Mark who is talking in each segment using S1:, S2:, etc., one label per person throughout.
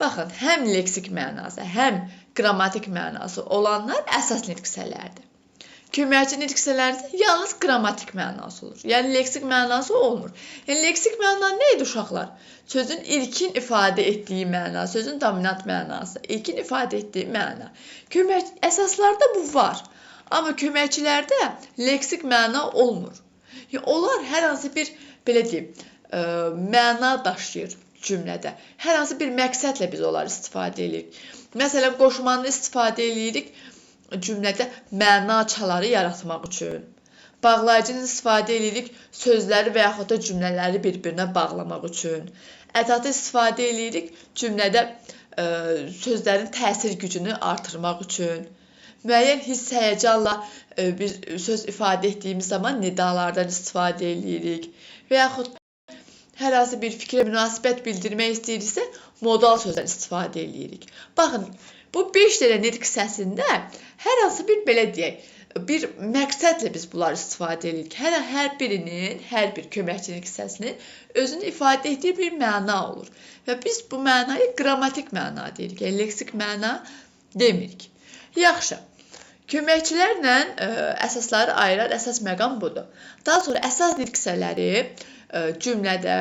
S1: Baxın, həm leksik mənası, həm qrammatik mənası olanlar əsas nitq hissələrdir. Köməkçi nitq hissələrində yalnız qrammatik mənası olur. Yəni, leksik mənası olmur. Yəni, leksik məna nə idi uşaqlar? Sözün ilkin ifadə etdiyi məna, sözün dominant mənası, ilkin ifadə etdiyi məna. Əsaslarda bu var. Amma köməkçilərdə leksik məna olmur. Yəni, onlar hər hansı bir, belə deyim, məna daşıyır cümlədə. Hər hansı bir məqsədlə biz onları istifadə edirik. Məsələn, qoşmanı istifadə edirik cümlədə mənaçaları yaratmaq üçün. Bağlayıcını istifadə edirik sözləri və yaxud da cümlələri bir-birinə bağlamaq üçün. Ədatı istifadə edirik cümlədə sözlərin təsir gücünü artırmaq üçün. Müəyyən hiss həyəcanla bir söz ifadə etdiyimiz zaman nidalardan istifadə edirik. Və yaxud hər hansı bir fikrə münasibət bildirmək istəyiriksə, modal sözlər istifadə edirik. Baxın, bu 5 dənə nitq hissəsində hər hansı bir, belə deyək, bir məqsədlə biz bunları istifadə edirik. Hər birinin, hər bir köməkçi nitq hissəsinin özünü ifadə etdiyi bir məna olur. Və biz bu mənayı qrammatik məna deyirik, yəni leksik məna demirik. Yaxşı, köməkçilərlə əsasları ayıran əsas məqam budur. Daha sonra əsas nitq hissələri cümlədə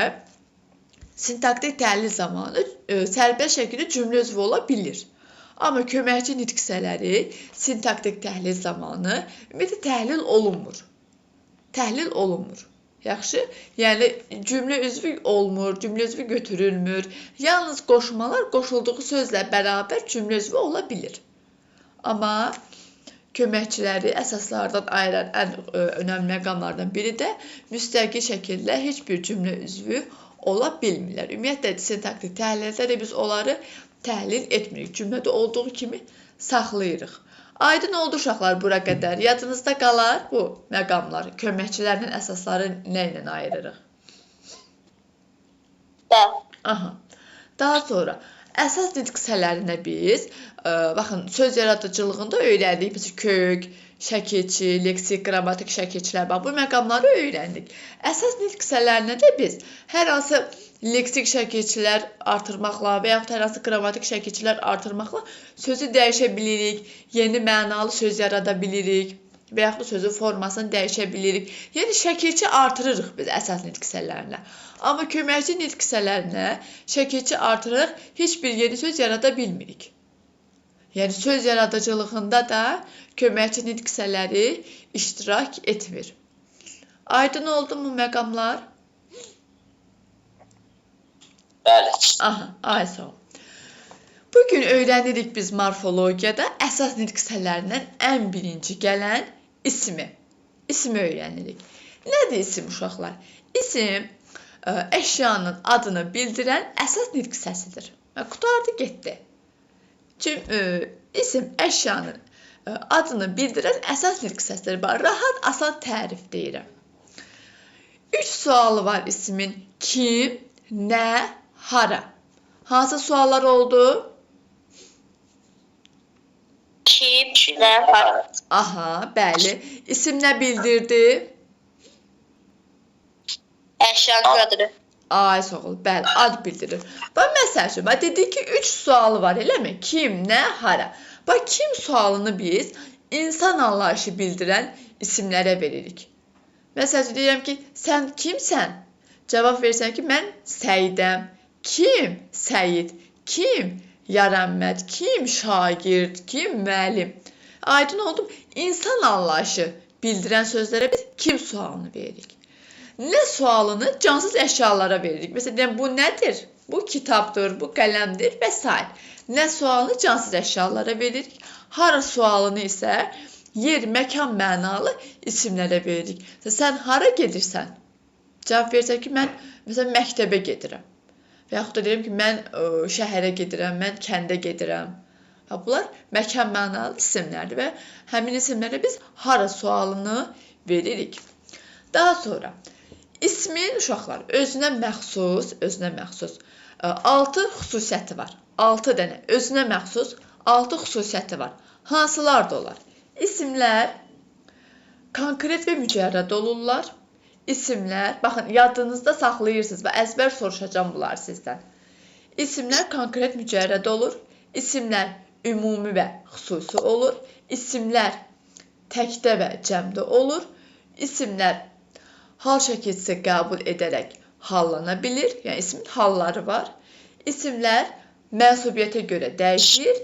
S1: sintaktik təhlil zamanı sərbəst şəkildə cümlə üzvü ola bilir. Amma köməkçi nitq hissələri sintaktik təhlil zamanı ümumiyyətlə təhlil olunmur. Təhlil olunmur. Yaxşı? Yəni cümlə üzvü olmur, cümlə üzvü götürülmür. Yalnız qoşmalar qoşulduğu sözlə bərabər cümlə üzvü ola bilir. Amma köməkçiləri əsaslardan ayıran ən önəmli məqamlardan biri də müstəqil şəkildə heç bir cümlə üzvü ola bilmirlər. Ümumiyyətlə, sintaktik təhlildə də biz onları təhlil etmirik. Cümlədə olduğu kimi saxlayırıq. Aydın oldu uşaqlar bura qədər. Yadınızda qalar bu məqamlar. Köməkçilərlə əsasları nə ilə ayırırıq? Aha. Daha sonra əsas nitq hissələrinə biz, baxın, söz yaradıcılığında öyrəndik. Biz kök, şəkilçi, leksik, qrammatik şəkilçilər, bax, bu məqamları öyrəndik. Əsas nitq hissələrinə də biz hər hansı leksik şəkilçilər artırmaqla və yaxud hər hansı qrammatik şəkilçilər artırmaqla sözü dəyişə bilirik, yeni mənalı söz yarada bilirik və yaxud da sözün formasını dəyişə bilirik. Yəni, şəkilçi artırırıq biz əsas nitq hissələrinə. Amma köməkçi nitq hissələrinə şəkilçi artırırıq, heç bir yeni söz yarada bilmirik. Yəni, söz yaradıcılığında da köməkçi nitq hissələri iştirak etmir. Aydın oldu mu məqamlar?
S2: Bəli.
S1: Aha, ay sağ ol. Bugün öyrənirik biz morfologiyada əsas nitq hissələrindən ən birinci gələn ismi. İsmi öyrənirik. Nədir isim uşaqlar? İsim əşyanın adını bildirən əsas nitq hissəsidir. Qutardı, getdi. İsim əşyanın adını bildirən əsas nitq hissəsidir. Rahat, asan tərif deyirəm. 3 sualı var ismin. Kim, nə, hara? Hansı suallar oldu?
S2: Kim, nə, hara?
S1: Aha, bəli. İsim nə bildirdi?
S2: Əşyanın adını.
S1: Ay, sağ ol, bəli, ad bildirir. Bax, məsəl üçün, dedik ki, 3 sualı var, eləmi? Kim, nə, hara? Bax, kim sualını biz insan anlayışı bildirən isimlərə veririk. Məsəl üçün, deyirəm ki, sən kimsən? Cavab versən ki, mən Səidəm. Kim? Səyid. Kim? Yarəmməd. Kim? Şagird. Kim? Müəllim. Aydın oldu. İnsan anlayışı bildirən sözlərə biz kim sualını veririk. Nə sualını cansız əşyalara veririk. Məsələn, deyəm, bu nədir? Bu kitabdır, bu qələmdir və s. Nə sualını cansız əşyalara veririk. Hara sualını isə yer, məkan mənalı isimlərə veririk. Sən hara gedirsən? Cavab versən ki, mən məsələn məktəbə gedirəm. Və yaxud da deyirəm ki, mən şəhərə gedirəm, mən kəndə gedirəm. Bunlar məkan mənalı isimlərdir və həmin isimlərə biz hara sualını veririk. Daha sonra ismin uşaqlar özünə məxsus 6 xüsusiyyəti var. 6 dənə özünə məxsus 6 xüsusiyyəti var. Hansılar da olar? İsimlər konkret və mücərrəd olurlar. İsimlər, baxın, yadınızda saxlayırsınız və əzbər soruşacağım bunları sizdən. İsimlər konkret mücərrəd olur. İsimlər ümumi və xüsusi olur. İsimlər təkdə və cəmdə olur. İsimlər hal şəkilçisi qəbul edərək hallana bilir. Yəni ismin halları var. İsimlər mənsubiyyətə görə dəyişir.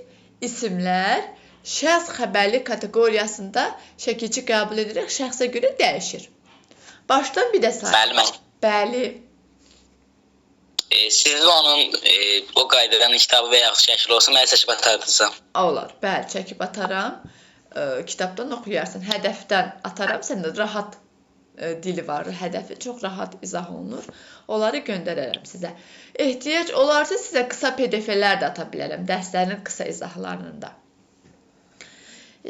S1: İsimlər şəxs xəbərli kateqoriyasında şəkilçi qəbul edərək şəxsə görə dəyişir. Başdan bir də sayın. Bəli.
S3: Siz onun o qaydadan kitabı və yaxud şəkil olsa mənə çəkib atardınızsa.
S1: Olar. Bəli, çəkib ataram. Kitabdan oxuyarsan. Hədəfdən ataram. Səndə rahat dili var. Hədəfi çox rahat izah olunur. Onları göndərərəm sizə. Ehtiyac olarsa sizə qısa PDF-lər də ata bilərəm. Dərslərin qısa izahlarında.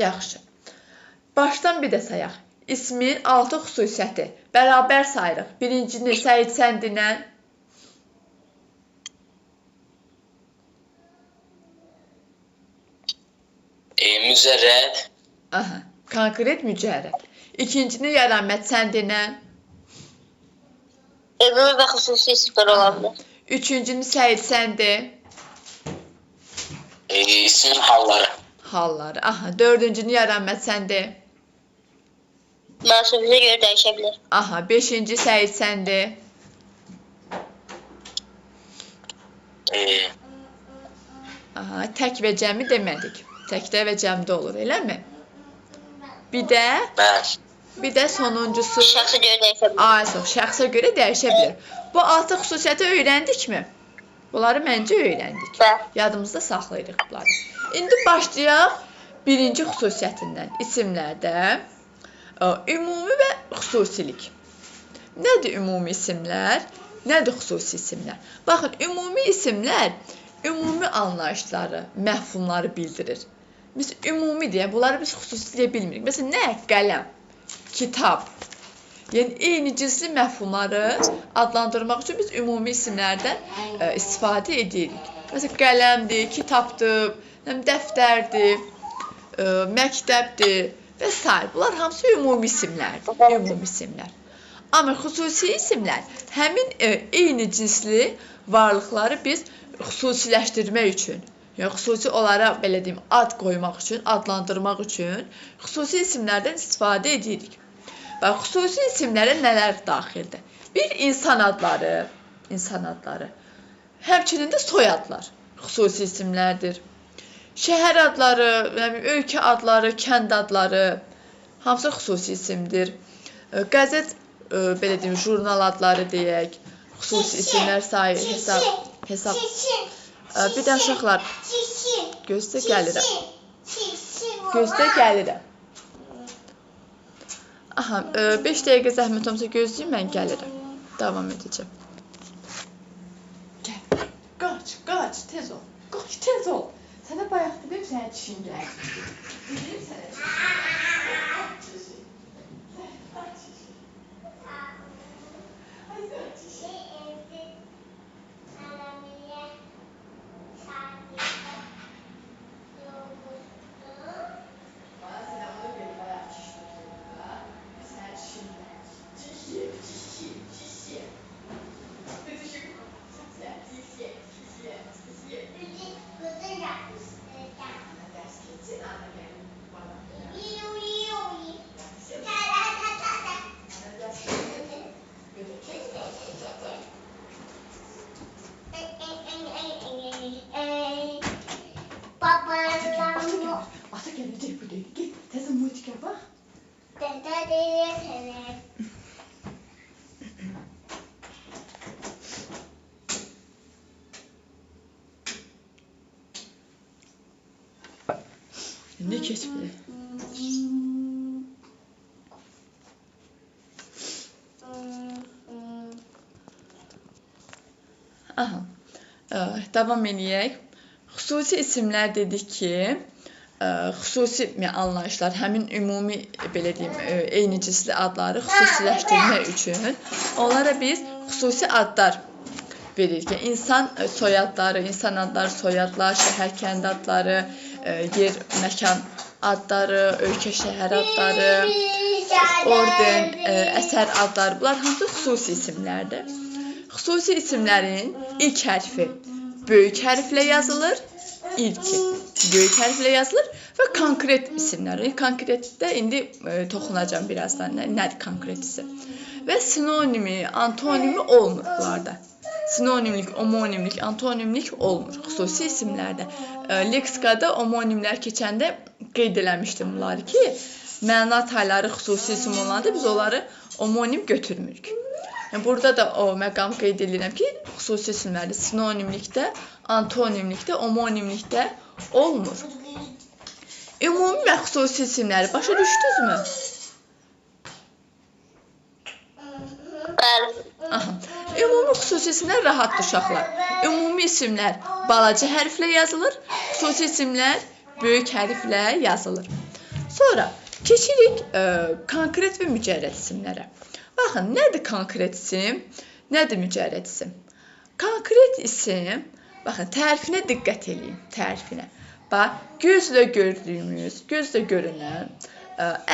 S1: Yaxşı. Başdan bir də sayaq. İsmin 6 xüsusiyyəti. Bərabər sayırıq. Birincini Səid Səndinə.
S3: Mücərrəd.
S1: Aha, konkret mücərrəd. İkincini Yaramət Səndinə.
S2: Ümumi və xüsusi isimlər ola bilər.
S1: Üçüncünü Səid Səndi.
S3: İsmin halları.
S1: Halları. Aha, dördüncünü Yaramət Səndi.
S2: Mənsubiyyətə görə dəyişə bilər.
S1: Aha, beşinci Səid Səndi. Aha, tək və cəmi demədik. Təkdə və cəmdə olur, eləmi? Bir də sonuncusu
S2: Şəxsə görə dəyişə bilər.
S1: Aysoq, şəxsə görə dəyişə bilər. Bu 6 xüsusiyyəti öyrəndikmi? Bunları məncə öyrəndik. Yadımızda saxlayırıq bunları. İndi başlayaq birinci xüsusiyyətindən. İsimlərdə ümumi və xüsusilik. Nədir ümumi isimlər? Nədir xüsusi isimlər? Baxın, ümumi isimlər ümumi anlayışları, məfhumları bildirir. Biz ümumi deyə, bunları biz xüsusi deyə bilmirik. Məsələn, nə? Qələm, kitab. Yəni, eyni cinsli məfhumları adlandırmaq üçün biz ümumi isimlərdən istifadə edirik. Məsələn, qələmdir, kitabdır, dəftərdir, məktəbdir və s. Bunlar hamısı ümumi isimlərdir. Ümumi isimlər. Amma xüsusi isimlər həmin eyni cinsli varlıqları biz xüsusiləşdirmək üçün, yəni xüsusi olaraq belə deyim, ad qoymaq üçün, adlandırmaq üçün xüsusi isimlərdən istifadə edirik. Və xüsusi isimlərə nələr daxildir? Bir, insan adları, həmçinin də soyadlar xüsusi isimlərdir. Şəhər adları, ölkə adları, kənd adları hamısı xüsusi isimdir. Qəzet, belə deyim, jurnal adları deyək, xüsusi isimlər sayı, hesab. Bir də uşaqlar, gözdə gəlirəm. Aha, 5 dəqiqə zəhmət olmasa gözləyim, mən gəlirəm. Davam edəcəm. Gəl, qaç, tez ol. Qaç, tez ol. Sənə bayaq dedim, sənə dişin gəlir. Dedim sənə dişin. Ata gələcək bu dəqiqə. Get, təzə multikə bax. Ne keçib? Aha. Davam edək. Xüsusi isimlər dedik ki, xüsusi anlayışlar, həmin ümumi, belə deyim, eyni cinsli adları xüsusiləşdirmək üçün onlara biz xüsusi adlar veririk. İnsan soyadları, insan adları, soyadlar, şəhər, kənd adları, yer, məkan adları, ölkə, şəhər adları, orden, əsər adları, bunlar hamısı xüsusi isimlərdir. Xüsusi isimlərin ilk hərfi böyük hərflə yazılır. İlki böyük hərflə yazılır və konkret isimlər. Konkretdə indi toxunacağam birazdan. Nədir konkret isim? Və sinonimi, antonimi olmur bunlarda. Sinonimlik, omonimlik, antonimlik olmur xüsusi isimlərdə. Leksikada omonimlər keçəndə qeyd eləmişdim bunları ki, məna tayları xüsusi isim olanda biz onları omonim götürmürük. Burada da o məqam qeyd edirəm ki, xüsusi isimlərdə sinonimlikdə, antonimlikdə, omonimlikdə olmur. Ümumi və xüsusi isimləri başa düşdünüzmü? Aha. Ümumi xüsusi isimlər rahatdır uşaqlar. Ümumi isimlər balaca hərflə yazılır, xüsusi isimlər böyük hərflə yazılır. Sonra keçirik konkret və mücərrəd isimlərə. Baxın, nədir konkret isim, nədir mücərrəd isim? Konkret isim, baxın, tərifinə diqqət edin, tərifinə. Bax, gözlə gördüyümüz, gözlə görünən,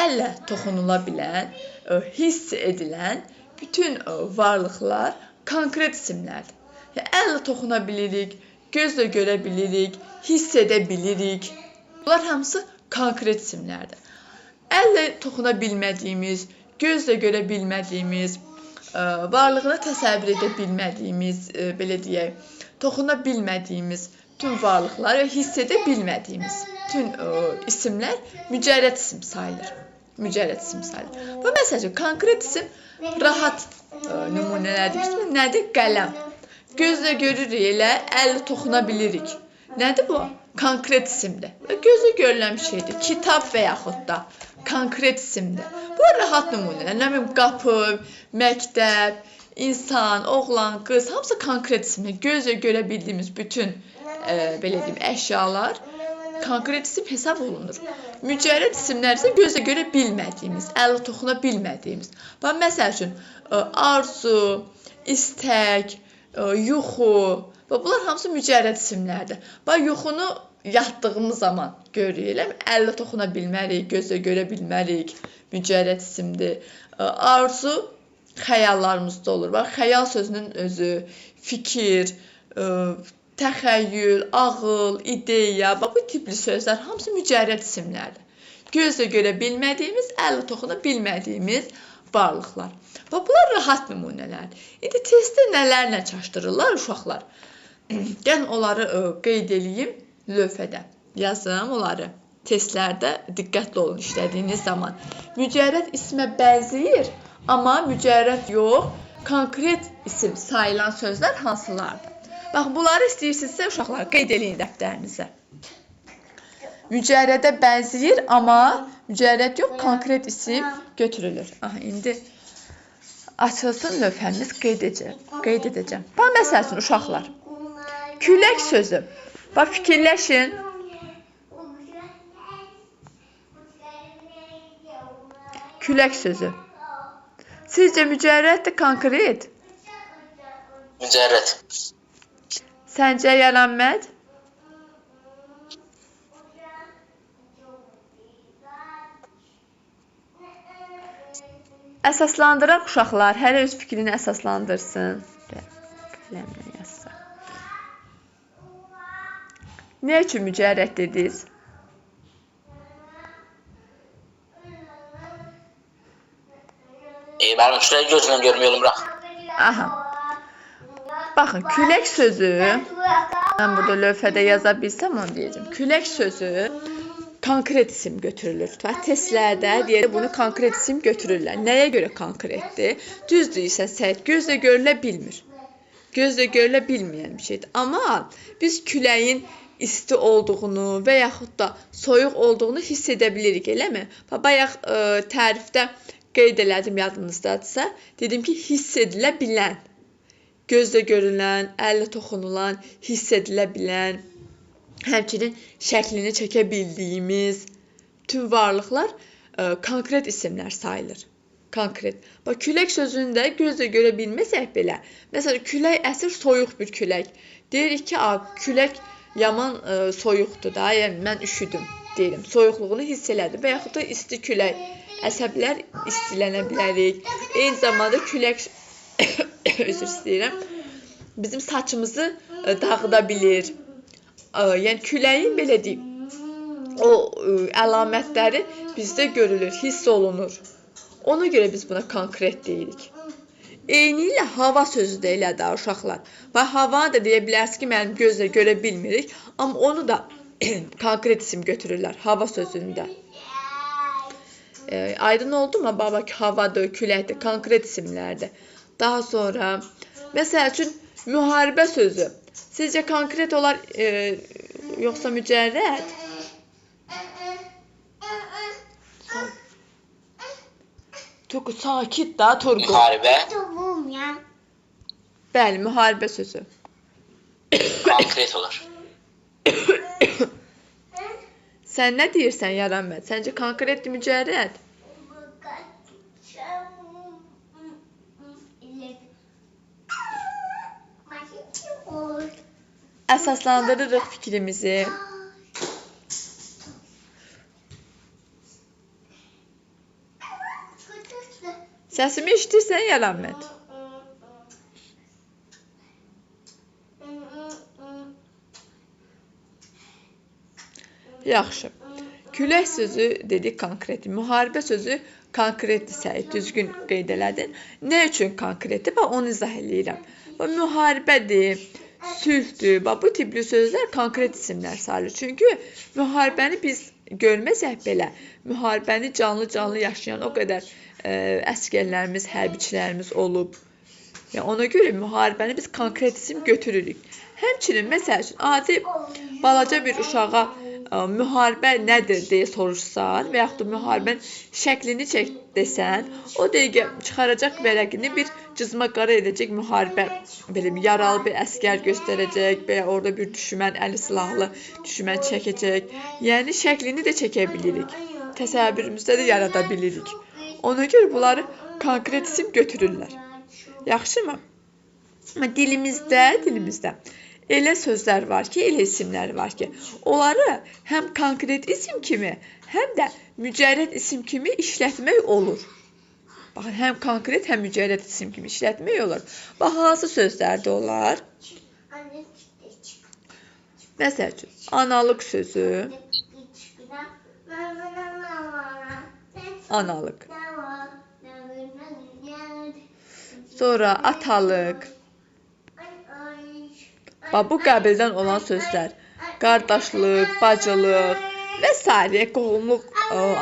S1: əllə toxunula bilən, hiss edilən bütün varlıqlar konkret isimlərdir. Əllə toxuna bilirik, gözlə görə bilirik, hiss edə bilirik. Bunlar hamısı konkret isimlərdir. Əllə toxuna bilmədiyimiz, gözlə görə bilmədiyimiz, varlığını təsəvvür edə bilmədiyimiz, belə deyək, toxuna bilmədiyimiz bütün varlıqlar və hiss edə bilmədiyimiz bütün isimlər mücərrəd isim sayılır. Mücərrəd isim sayılır. Və məsələn, konkret isim rahat nümunələrdir. Nədir? Qələm. Gözlə görürük, elə əllə toxuna bilirik. Nədir bu? Konkret isimdir. Gözlə görülən bir şeydir. Kitab və yaxud da konkret isimdir. Bu rahat nümunələr. Nə bilim, qapı, məktəb, insan, oğlan, qız, hamısı konkret isimdir. Gözlə görə bildiyimiz bütün belə deyim, əşyalar konkret isim hesab olunur. Mücərrəd isimlər isə gözlə görə bilmədiyimiz, əllə toxuna bilmədiyimiz. Bax, məsəl üçün, arzu, istək, yuxu, bunlar hamısı mücərrəd isimlərdir. Bax, yuxunu yatdığımız zaman görürük, əllə toxuna bilmərik, gözlə görə bilmərik, mücərrəd isimdir. Arzu xəyallarımızda olur. Bax, xəyal sözünün özü, fikir, təxəyyül, ağıl, ideya, bax, bu tipli sözlər hamısı mücərrəd isimlərdir. Gözlə görə bilmədiyimiz, əllə toxuna bilmədiyimiz varlıqlar. Bax, bunlar rahat nümunələrdir. İndi testdə nələrlə çaşdırırlar uşaqlar? Gəlin onları qeyd edeyim lövhədə. Yazım onları. Testlərdə diqqətli olun işlədiyiniz zaman. Mücərrəd ismə bənzəyir, amma mücərrəd yox, konkret isim sayılan sözlər hansılardır? Bax, bunları istəyirsinizsə uşaqlar qeyd edin dəftərinizə. Mücərrədə bənzəyir, amma mücərrəd yox, konkret isim götürülür. İndi açılsın lövhəmiz, qeyd edəcəm. Bax, məsəl üçün, uşaqlar. Külək sözü. Bax, fikirləşin. Külək sözü. Sizcə mücərrəddir, konkret?
S3: Mücərrəd.
S1: Səncə Yələnməd? Əsaslandıraq uşaqlar, hər öz fikrini əsaslandırsın. Qələmlə yazsa. Nə üçün mücərrəd dediniz?
S3: Mənim külək gözlə görmək olmur.
S1: Aha. Baxın, külək sözü, mən burada lövhədə yaza bilsəm onu deyəcəm. Külək sözü konkret isim götürülür. Testlərdə deyək, bunu konkret isim götürürlər. Nəyə görə konkretdir? Düzdür isə səhət, gözlə görülə bilmir. Gözlə görülə bilməyən bir şeydir. Amma biz küləyin isti olduğunu və yaxud da soyuq olduğunu hiss edə bilirik, eləmi? Bayaq tərifdə qeyd elədim yadınızdadırsa, dedim ki, hiss edilə bilən. Gözlə görülən, əllə toxunulan, hiss edilə bilən, həmçinin şəklini çəkə bildiyimiz bütün varlıqlar konkret isimlər sayılır. Konkret. Bax, külək sözünü də gözlə görə bilməsək belə. Məsələn, külək əsir soyuq bir külək. Deyirik ki, külək yaman soyuqdur da, yəni mən üşüdüm deyirəm. Soyuqluğunu hiss elədim və yaxud da isti külək. Əsəblər istilənə bilərik. Eyni zamanda külək üzr istəyirəm. bizim saçımızı dağıda bilir. Yəni küləyin belə deyim, o əlamətləri bizdə görülür, hiss olunur. Ona görə biz buna konkret deyirik. Eyni ilə hava sözü də elədir uşaqlar. Və havanı da deyə bilərsiniz ki, mənim gözlə görə bilmirik, amma onu da konkret isim götürürlər hava sözündə. Aydın oldu mu? Baba ki, havadır, küləkdir, konkret isimlərdir. Daha sonra, məsəl üçün, müharibə sözü. Sizcə konkret olar, yoxsa mücərrəd? Turqu, sakit da, Turqu.
S3: Müharibə.
S1: Bəli, müharibə sözü.
S3: Konkret olur.
S1: Sən nə deyirsən, Yaranməd? Səncə konkretdir, mücərrəd? Əsaslandırırıq fikrimizi. Səsimi eşitirsən, Yaranməd? Yaxşı. Külək sözü dedik konkret. Müharibə sözü konkretdir, Səid. Düzgün qeyd elədin. Nə üçün konkretdir? Bax, onu izah eləyirəm. Bax, müharibədir, sülhdür. Bax, bu tipli sözlər konkret isimlər sayılır. Çünki müharibəni biz görməsək belə, müharibəni canlı yaşayan o qədər əsgərlərimiz, hərbiçilərimiz olub. Yəni, ona görə müharibəni biz konkret isim götürürük. Həmçinin, məsəl üçün, adi balaca bir uşağa müharibə nədir deyə soruşsan və yaxud da müharibənin şəklini çək desən, o dəqiqə çıxaracaq vərəqini bir cızma qara edəcək müharibə, belə bir yaralı bir əsgər göstərəcək və ya orada bir düşmən, əli silahlı düşmən çəkəcək. Yəni, şəklini də çəkə bilirik. Təsəvvürümüzdə də yarada bilirik. Ona görə bunları konkret isim götürürlər. Yaxşımı? Dilimizdə elə sözlər var ki, elə isimlər var ki, onları həm konkret isim kimi, həm də mücərrəd isim kimi işlətmək olur. Baxın, həm konkret, həm mücərrəd isim kimi işlətmək olur. Bax, hansı sözlərdə olar? Məsəl üçün, analıq sözü. Analıq. Sonra atalıq. Bax, bu qəbildən olan sözlər. Qardaşlıq, bacılıq və s. qohumluq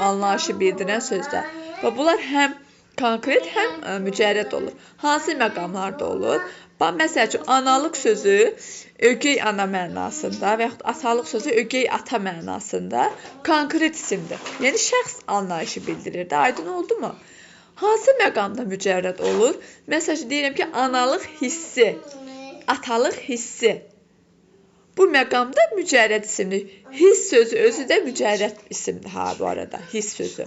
S1: anlayışı bildirən sözlər. Bax, bunlar həm konkret, həm mücərrəd olur. Hansı məqamlarda olur? Bax, məsəl üçün, analıq sözü ögey ana mənasında və yaxud atalıq sözü ögey ata mənasında konkret isimdir. Yəni, şəxs anlayışı bildirir. Aydın oldu mu? Hansı məqamda mücərrəd olur? Məsəl üçün, deyirəm ki, analıq hissi. Atalıq hissi. Bu məqamda mücərrəd isimdir. Hiss sözü özü də mücərrəd isimdir. Ha, bu arada. Hiss sözü.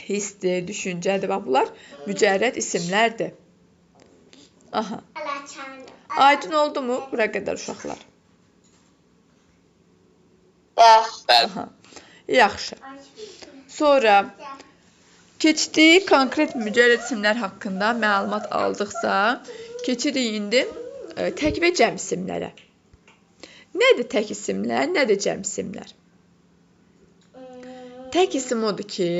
S1: Hissdir, düşüncədir. Bax, bunlar mücərrəd isimlərdir. Aha. Aydın oldu mu? Bura qədər uşaqlar. Aha. Yaxşı. Sonra keçdik konkret mücərrəd isimlər haqqında məlumat aldıqsa, keçirik indi tək və cəm isimlərə. Nədir tək isimlər, nədir cəm isimlər? Tək isim odur ki,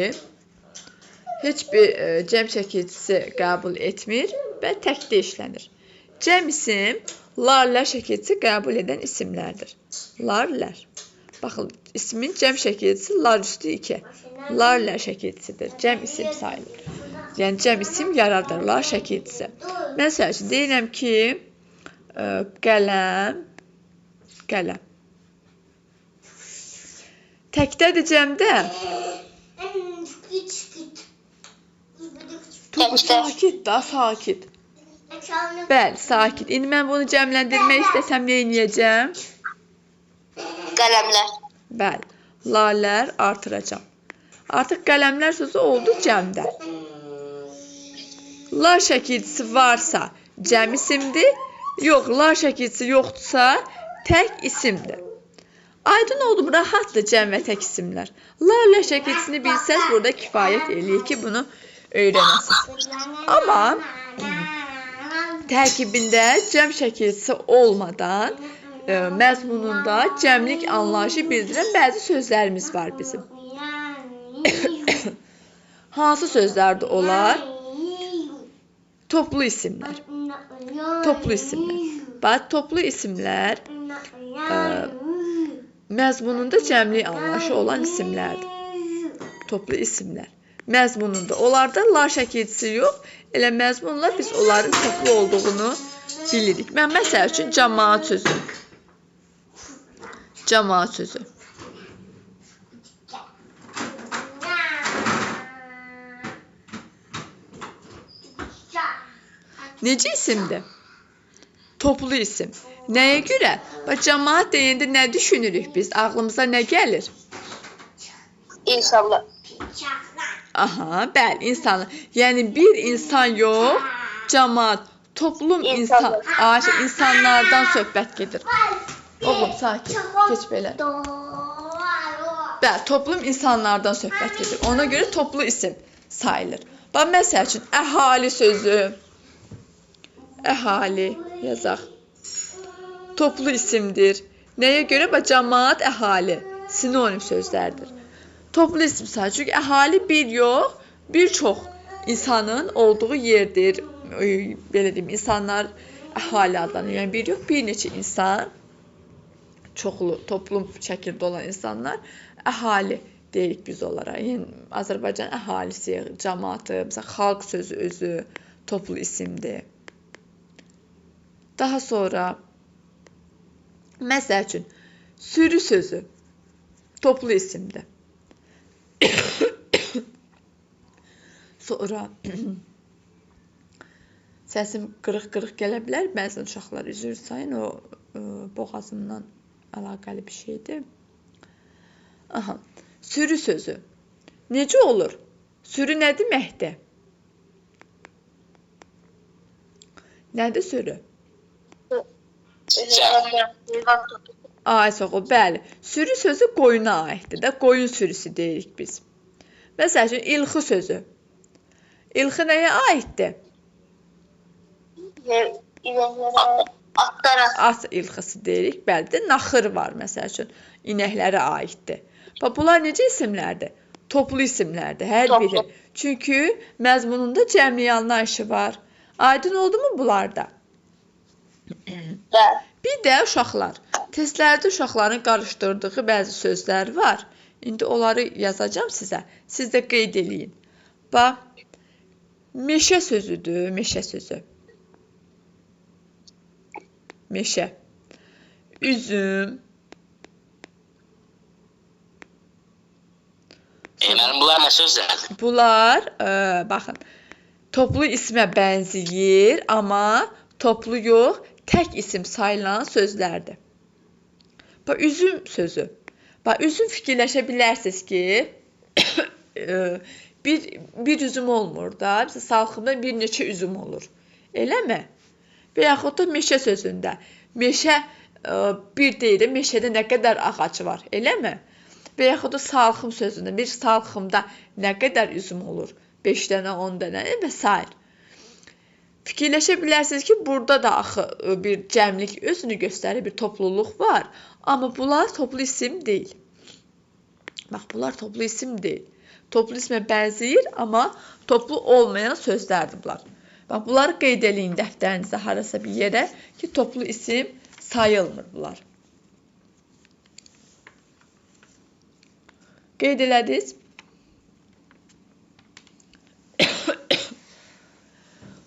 S1: heç bir cəm çəkicisi qəbul etmir və təkdə işlənir. Cəm isim, lar-lər şəkilçisi qəbul edən isimlərdir. Lar-lər. Baxın, ismin cəm şəkilçisi lar üstü 2. Lar-lər şəkilçisidir. Cəm isim sayılır. Yəni, cəm isim yaradır, lar şəkilçisi. Məsəl üçün, deyirəm ki, qələm. Təkdədir cəmdə. Turqu, sakit da, sakit. Bəli, sakit. İndi mən bunu cəmləndirmək istəsəm, nə edəcəm?
S2: Qələmlər.
S1: Bəli, lalər artıracam. Artıq qələmlər sözü oldu cəmdə. Lar şəkilçisi varsa cəm isimdir. Yox, lar şəkilçisi yoxdursa tək isimdir. Aydın oldu, rahatdır cəm və tək isimlər. Lar-lər şəkilçisini bilsəz, burada kifayət eləyir ki, bunu öyrənəsiniz. Amma tərkibində cəm şəkilçisi olmadan məzmununda cəmlik anlayışı bildirən bəzi sözlərimiz var bizim. Hansı sözlərdir onlar? Toplu isimlər. Toplu isimlər. Bax, toplu isimlər məzmununda cəmlik anlayışı olan isimlərdir. Toplu isimlər. Məzmununda. Onlarda lar şəkilçisi yox. Elə məzmunla biz onların toplu olduğunu bilirik. Mən məsəl üçün cəmaət sözü. Cəmaət sözü. Necə isimdir? Toplu isim. Nəyə görə? Bax, cəmaət deyəndə nə düşünürük biz? Ağlımıza nə gəlir?
S2: İnsanlar.
S1: Aha, bəli, insanlar. Yəni bir insan yox, cəmaət, toplum insanlardan söhbət gedir. Oğlum, sakit, keç belə. Bəli, toplum insanlardan söhbət gedir. Ona görə toplu isim sayılır. Bax, məsəl üçün, əhali sözü. Əhali yazaq. Toplu isimdir. Nəyə görə? Bax, cəmaət, əhali sinonim sözlərdir. Toplu isim sayılır. Çünki əhali bir yox, bir çox insanın olduğu yerdir. Belə deyim, insanlar əhali adlanır. Yəni bir yox, bir neçə insan, çoxlu, toplum şəkildə olan insanlar əhali deyirik biz onlara. Yəni Azərbaycan əhalisi, cəmaatı, məsələn, xalq sözü özü toplu isimdir. Daha sonra məsəl üçün sürü sözü toplu isimdir. Sonra səsim qırıq-qırıq gələ bilər. Bəzən uşaqlar üzr sayın, o boğazımdan əlaqəli bir şeydir. Aha. Sürü sözü. Necə olur? Sürü nə deməkdir? Nədir sürü? Aysoğu, bəli. Sürü sözü qoyuna aiddir də. Qoyun sürüsü deyirik biz. Məsəl üçün, ilxi sözü. İlxi nəyə aiddir? At ilxisi deyirik. Bəli də, naxır var məsəl üçün. İnəklərə aiddir. Bax, bunlar necə isimlərdir? Toplu isimlərdir, hər biri. Çünki məzmununda cəmlik anlayışı var. Aydın oldu mu bunlarda? Bir də uşaqlar. Testlərdə uşaqların qarışdırdığı bəzi sözlər var. İndi onları yazacağım sizə. Siz də qeyd eləyin. Bax, meşə sözüdür, meşə sözü. Meşə. Üzüm.
S3: Mənim bunlar nə sözlərdir?
S1: Bunlar, baxın, toplu ismə bənzəyir, amma toplu yox, tək isim sayılan sözlərdir. Bax, üzüm sözü. Bax, üzüm fikirləşə bilərsiniz ki, bir üzüm olmur da, bizə salxımda bir neçə üzüm olur. Eləmi? Və yaxud da meşə sözündə. Meşə bir deyir, meşədə nə qədər ağac var, eləmi? Və yaxud da salxım sözündə, bir salxımda nə qədər üzüm olur? 5 dənə, 10 dənə və s. Fikirləşə bilərsiniz ki, burada da axı bir cəmlik özünü göstərir, bir topluluq var. Amma bunlar toplu isim deyil. Bax, bunlar toplu isim deyil. Toplu ismə bənzəyir, amma toplu olmayan sözlərdir bunlar. Bax, bunları qeyd eləyin dəftərinizə harasa bir yerə ki, toplu isim sayılmır bunlar. Qeyd elədiniz.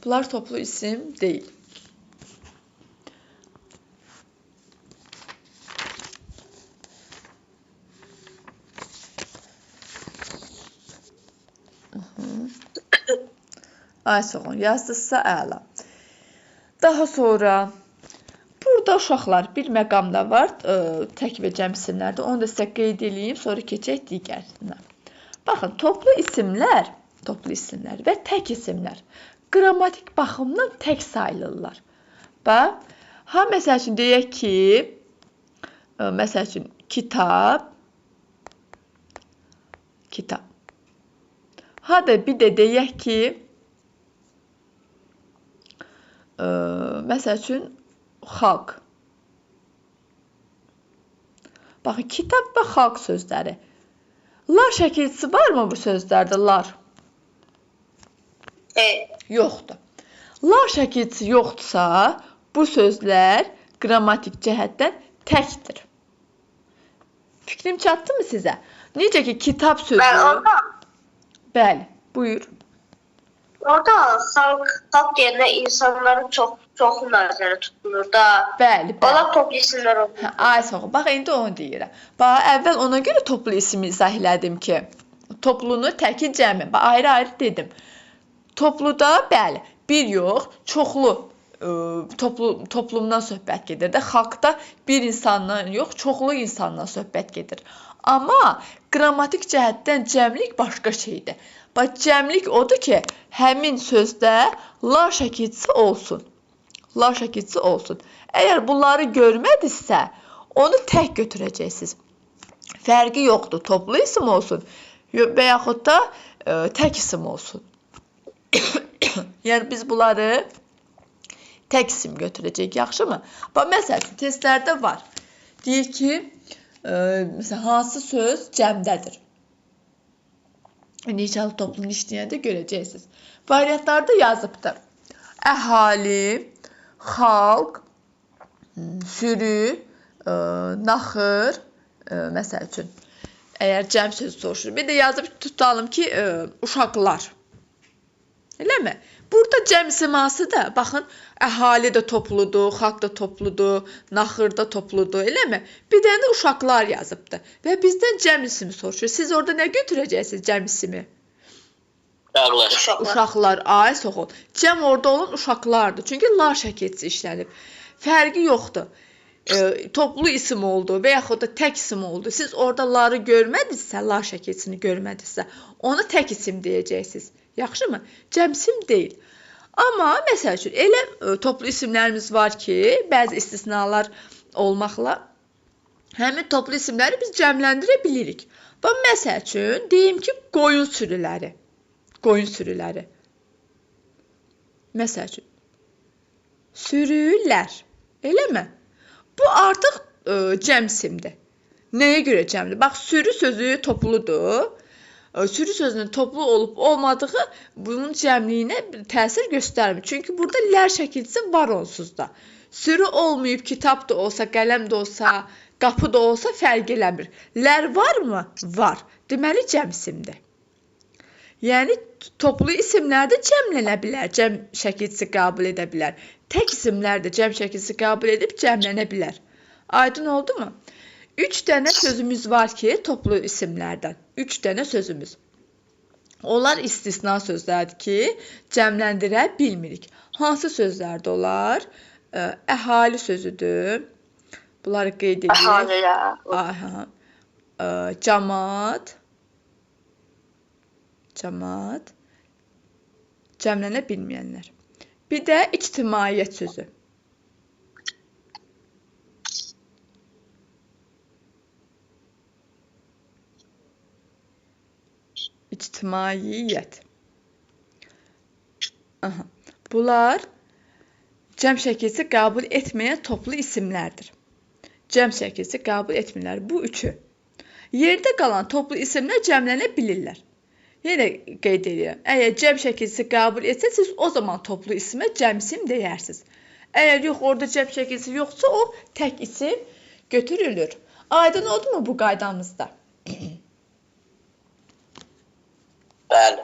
S1: Bunlar toplu isim deyil. Aysoğun yazdınızsa əla. Daha sonra burada uşaqlar bir məqamda var, tək və cəm isimlərdə. Onu da sizə qeyd edeyim, sonra keçək digərinə. Baxın, toplu isimlər və tək isimlər qrammatik baxımdan tək sayılırlar. Bax, məsəl üçün deyək ki, məsəl üçün kitab. Ha da bir də deyək ki, Məsəl üçün xalq. Baxın, kitab və xalq sözləri. Lar şəkilçisi varmı bu sözlərdə? Lar. Yoxdur. Lar şəkilçisi yoxdursa, bu sözlər qrammatik cəhətdən təkdir. Fikrim çatdı mı sizə? Necə ki, kitab sözü... Bəli, buyur.
S2: Orada xalq deyəndə insanların çoxu nəzərdə tutulur da.
S1: Bəli, bəli.
S2: Onlar toplu isimlər olur.
S1: Ay sağ ol. Bax, indi onu deyirəm. Bax, əvvəl ona görə toplu ismi izah elədim ki, toplunu təki cəmi. Bax, ayrı-ayrı dedim. Topluda, bəli, bir yox, çoxlu toplumdan söhbət gedir də. Xalqda bir insandan yox, çoxlu insandan söhbət gedir. Amma qrammatik cəhətdən cəmlik başqa şeydir. Bax, cəmlik odur ki, həmin sözdə lar şəkilçisi olsun. Lar şəkilçisi olsun. Əgər bunları görmədinizsə, onu tək götürəcəksiniz. Fərqi yoxdur. Toplu isim olsun və yaxud da tək isim olsun. Yəni, biz bunları tək isim götürəcəyik, yaxşımı? Bax, məsələn, testlərdə var. Deyir ki, məsələn, hansı söz cəmdədir? İnşallah toplum işləyəndə görəcəksiniz. Variantlarda yazıbdır. Əhali, xalq, sürü, naxır, məsəl üçün. Əgər cəm sözü soruşur. Bir də yazıb tutalım ki, uşaqlar. Eləmi? Burada cəm siması da, baxın, əhali də topludur, xalq da topludur, naxır da topludur, eləmi? Bir dənə də uşaqlar yazıbdır. Və bizdən cəm ismi soruşur. Siz orada nə götürəcəksiniz cəm ismi? Uşaqlar. Ay, soğul. Cəm orada olan uşaqlardır. Çünki lar şəkilçisi işlənib. Fərqi yoxdur. Toplu isim oldu və yaxud da tək isim oldu. Siz orada ları görmədinizsə, lar şəkilçisini görmədinizsə, ona tək isim deyəcəksiniz. Yaxşımı? Cəm isim deyil. Amma, məsəl üçün, elə toplu isimlərimiz var ki, bəzi istisnalar olmaqla həmin toplu isimləri biz cəmləndirə bilirik. Və məsəl üçün, deyim ki, qoyun sürüləri. Qoyun sürüləri. Məsəl üçün, sürülər. Eləmi? Bu artıq cəm isimdir. Nəyə görə cəmdir? Bax, sürü sözü topludur. Sürü sözünün toplu olub olmadığı bunun cəmliyinə təsir göstərmir. Çünki burada lər şəkilçisi var onsuz da. Sürü olmayıb, kitab da olsa, qələm də olsa, qapı da olsa fərq eləmir. Lər varmı? Var. Deməli, cəm isimdir. Yəni, toplu isimlər də cəmlənə bilər, cəm şəkilçisi qəbul edə bilər. Tək isimlər də cəm şəkilçisi qəbul edib cəmlənə bilər. Aydın oldu mu? 3 dənə sözümüz var ki, toplu isimlərdən. 3 dənə sözümüz. Onlar istisna sözlərdir ki, cəmləndirə bilmirik. Hansı sözlərdə olar? Əhali sözüdür. Bunları qeyd edirik. Cəmaət. Cəmaət. Cəmlənə bilməyənlər. Bir də ictimaiyyət sözü. İctimaiyyət. Bunlar cəm şəkilçisi qəbul etməyən toplu isimlərdir. Cəm şəkilçisi qəbul etmirlər. Bu üçü. Yerdə qalan toplu isimlər cəmlənə bilirlər. Yenə qeyd edirəm. Əgər cəm şəkilçisi qəbul etsə, siz o zaman toplu isimə cəm isim deyərsiniz. Əgər yox, orada cəm şəkilçisi yoxsa, o tək isim götürülür. Aydın oldu mu bu qaydamızda?
S3: Bəli.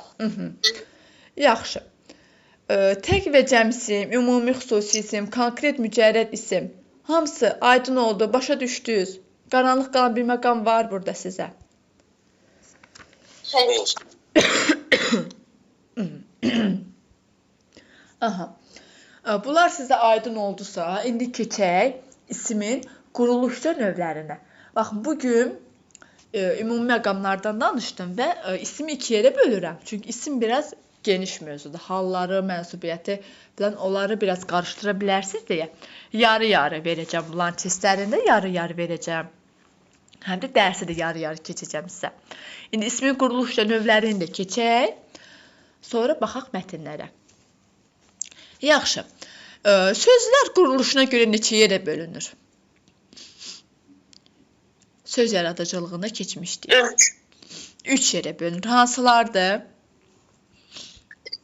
S1: Yaxşı. Tək və cəm isim, ümumi xüsusi isim, konkret mücərrəd isim, hamısı aydın oldu, başa düşdünüz. Qaranlıq qalan bir məqam var burada sizə. Bunlar sizə aydın oldusa, indi keçək ismin quruluşca növlərinə. Baxın, bugün ümumi məqamlardan danışdım və ismi 2 yerə bölürəm. Çünki isim biraz geniş mövzudur. Halları, mənsubiyyəti falan onları biraz qarışdıra bilərsiniz deyə yarı-yarı verəcəm. Bunların testlərində yarı-yarı verəcəm. Həm də dərsi də yarı-yarı keçəcəm sizə. İndi ismin quruluşca növlərini də keçək. Sonra baxaq mətnlərə. Yaxşı. Sözlər quruluşuna görə neçə yerə bölünür? Söz yaradıcılığında keçmişdik. 3 yerə bölünür. Hansılardır?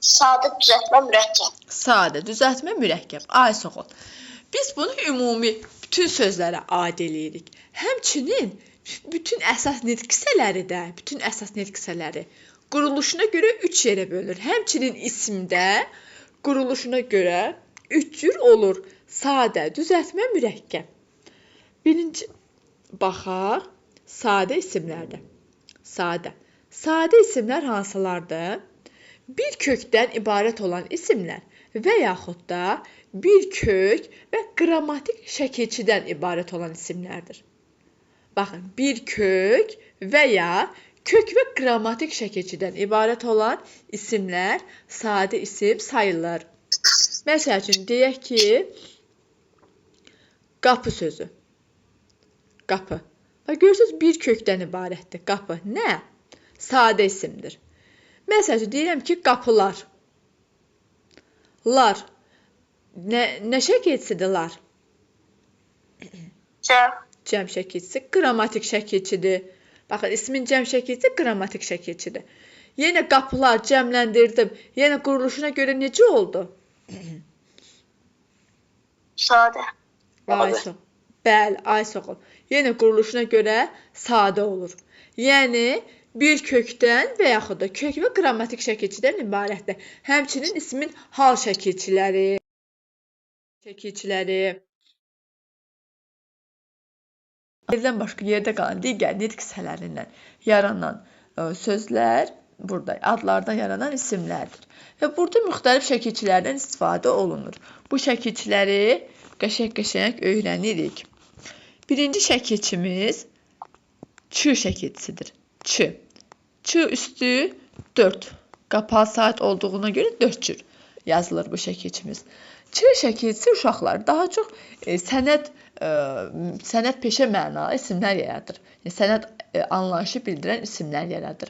S2: Sadə, düzəltmə, mürəkkəb.
S1: Sadə, düzəltmə, mürəkkəb. Ay sağ ol. Biz bunu ümumi bütün sözlərə aid eləyirik. Həmçinin bütün əsas nitq hissələri quruluşuna görə 3 yerə bölünür. Həmçinin isimdə quruluşuna görə 3 cür olur. Sadə, düzəltmə, mürəkkəb. Birinci baxaq. Sadə isimlərdə. Sadə. Sadə isimlər hansılardır? Bir kökdən ibarət olan isimlər və yaxud da bir kök və qrammatik şəkilçidən ibarət olan isimlərdir. Baxın, bir kök və ya kök və qrammatik şəkilçidən ibarət olan isimlər sadə isim sayılır. Məsəl üçün, deyək ki, qapı sözü. Qapı. Görürsünüz, bir kökdən ibarətdir. Qapı. Nə? Sadə isimdir. Məsəl üçün, deyirəm ki, qapılar. Lar. Nə şəkilçisidir lar? Cəm şəkilçisi, qrammatik şəkilçidir. Baxın, ismin cəm şəkilçisi qrammatik şəkilçidir. Yenə qapılar cəmləndirdim. Yenə quruluşuna görə necə oldu?
S2: Sadə.
S1: Aysoq. Bəli, aysoq ol. Yenə quruluşuna görə sadə olur. Yəni, bir kökdən və yaxud da kök və qrammatik şəkilçidən ibarətdir. Həmçinin ismin hal şəkilçiləri, yerdən başqa yerdə qalan digər nitq hissələrindən yaranan sözlər burada adlardan yaranan isimlərdir. Və burada müxtəlif şəkilçilərdən istifadə olunur. Bu şəkilçiləri qəşəng öyrənirik. Birinci şəkilçimiz ç şəkilçisidir. Ç. Ç üstü 4. Qapalı saat olduğuna görə 4 cür yazılır bu şəkilçimiz. Ç şəkilçisi uşaqlar daha çox sənət peşə mənalı isimlər yaradır. Sənət anlayışı bildirən isimlər yaradır.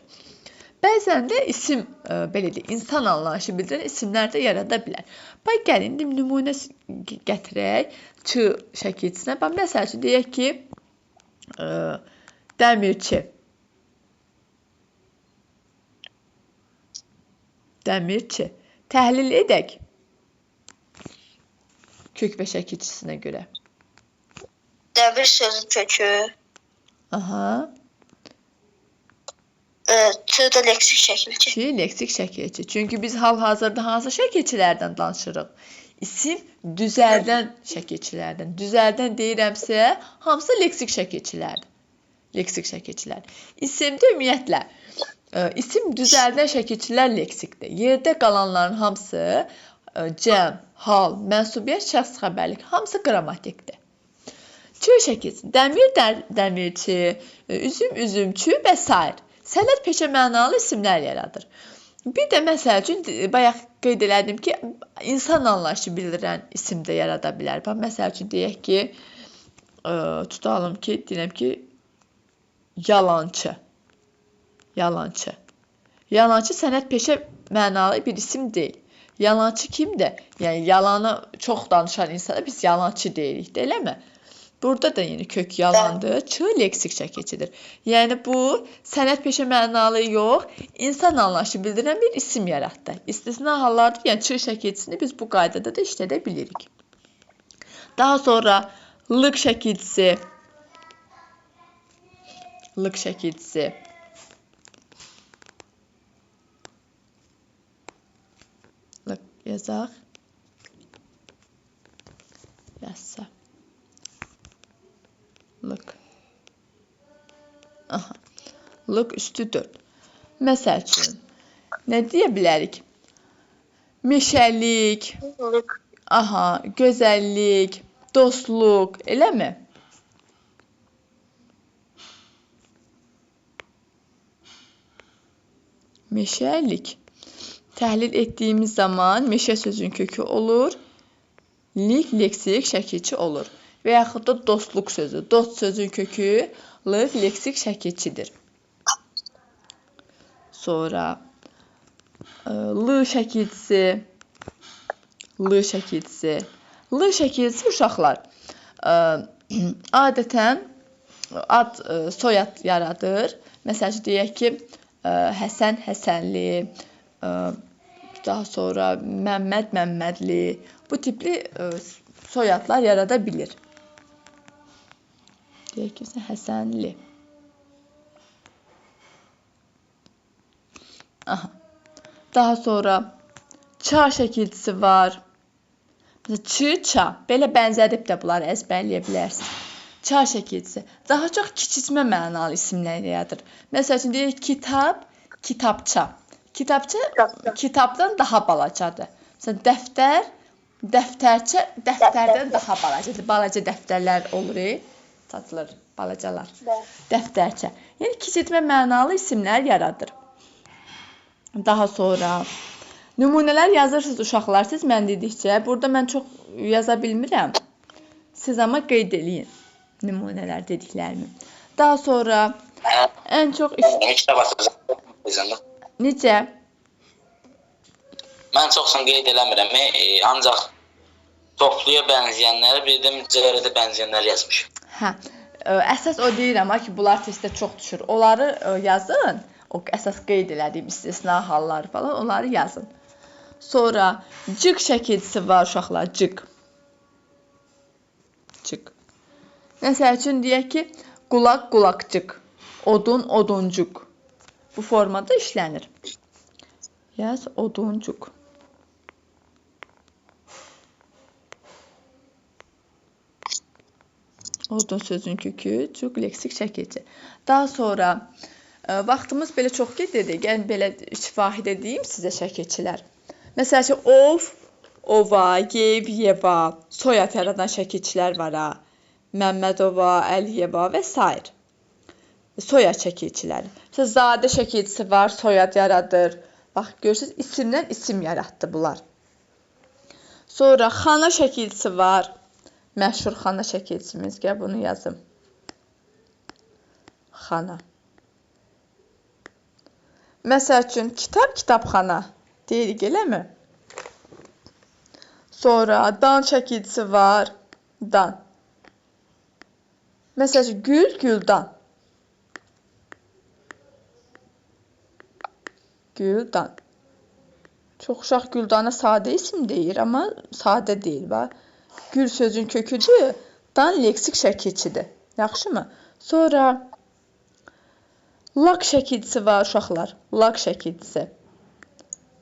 S1: Bəzən də isim, belə deyək, insan anlayışı bildirən isimlər də yarada bilər. Bax, gəlin, nümunə gətirək ç şəkilçisinə. Bax, məsəl üçün, deyək ki, dəmirçi. Dəmirçi. Təhlil edək. Kök və şəkilçisinə görə.
S2: Dəmir sözün kökü.
S1: Aha.
S2: Ç da leksik şəkilçi.
S1: Ç leksik şəkilçi. Çünki biz hal-hazırda hansı şəkilçilərdən danışırıq? İsim düzəldən şəkilçilərdən. Düzəldən deyirəmsə, hamısı leksik şəkilçilərdir. Leksik şəkilçilər. İsimdə ümumiyyətlə, isim düzəldən şəkilçilər leksikdir. Yerdə qalanların hamısı cəm, hal, mənsubiyyət, şəxs xəbərlik, hamısı qrammatikdir. Ç şəkilçisi, dəmir, dəmirçi, üzüm, üzümçü və s. Sənət peşə mənalı isimlər yaradır. Bir də məsəl üçün, bayaq qeyd elədim ki, insan anlayışı bildirən isim də yarada bilər. Məsəl üçün, deyək ki, tutalım ki, deyirəm ki, yalançı. Yalançı. Yalançı sənət peşə mənalı bir isim deyil. Yalançı kimdir? Yəni, yalanı çox danışan insana biz yalançı deyirik, deyilmi? Burada da yeni kök yalandır. Ç leksik şəkilçidir. Yəni, bu sənət peşə mənalı yox, insan anlayışı bildirən bir isim yaratdı. İstisna hallarda, yəni ç şəkilçisini biz bu qaydada da işlədə bilirik. Daha sonra lıq şəkilçisi. Lıq şəkilçisi. Lıq yazaq. Yazsa. Lıq. Aha. Lıq üstü 4. Məsəl üçün, nə deyə bilərik? Meşəlik, aha, gözəllik, dostluq, eləmi? Meşəlik. Təhlil etdiyimiz zaman meşə sözün kökü olur. Lik, leksik, şəkilçi olur. Və yaxud da dostluq sözü. Dost sözün kökü lıq, leksik, şəkilçidir. Sonra l şəkilçisi. L şəkilçisi. L şəkilsi uşaqlar adətən ad, soyad yaradır. Məsələn, deyək ki, Həsən Həsənli, daha sonra Məmməd Məmmədli, bu tipli soyadlar yarada bilir. Deyək ki, Həsənli. Aha. Daha sonra ça şəkilçisi var. Çı, ça. Belə bənzədib də bunları əzbərləyə bilərsiniz. Ça şəkilçisi. Daha çox kiçiltmə mənalı isimlər yaradır. Məsələn, deyək kitab, kitabça. Kitabça kitabdan daha balacadır. Məsələn, dəftər, dəftərçə dəftərdən daha balacadır. Balaca dəftərlər olur, satılır, balacalar. Dəftərçə. Yəni kiçiltmə mənalı isimlər yaradır. Daha sonra nümunələr yazırsınız uşaqlar, siz mən dedikcə. Burada mən çox yaza bilmirəm. Siz amma qeyd eləyin nümunələr dediklərimi. Daha sonra ən çox Necə?
S3: Mən çoxsun qeyd eləmirəm. Ancaq topluya bənzəyənləri, bir də mücərrədə bənzəyənləri yazmışam.
S1: Hə. Əsas o deyirəm ki, bunlar testdə çox düşür. Onları yazın. O əsas qeyd elədiyim istisna halları falan, onları yazın. Sonra cıq şəkilçisi var uşaqlar, cıq. Cıq. Məsəl üçün deyək ki, qulaq qulaqcıq, odun oduncuq. Bu formada işlənir. Yaz oduncuq. Odun sözün kökü, cıq leksik şəkilçi. Daha sonra vaxtımız belə çox gedir. Yəni belə şifahi deyim sizə şəkilçilər. Məsəl üçün ov, ova, yev, yeva, soyad yaradan şəkilçilər var ha. Məmmədova, Əliyeva və s. Soyad şəkilçiləri. Məsələn, zadə şəkilçisi var, soyad yaradır. Bax, görürsünüz, isimdən isim yaratdı bunlar. Sonra xana şəkilçisi var. Məşhur xana şəkilçimiz. Gəl bunu yazım. Xana. Məsəl üçün, kitab, kitabxana. Deyirik, eləmi? Sonra dan şəkilçisi var. Dan. Məsəl üçün, gül, güldan. Güldan. Çox uşaq güldana sadə isim deyir, amma sadə deyil. Gül sözün köküdür, dan leksik şəkilçidir. Yaxşımı? Sonra laq şəkilçisi var uşaqlar. Laq şəkilçisi.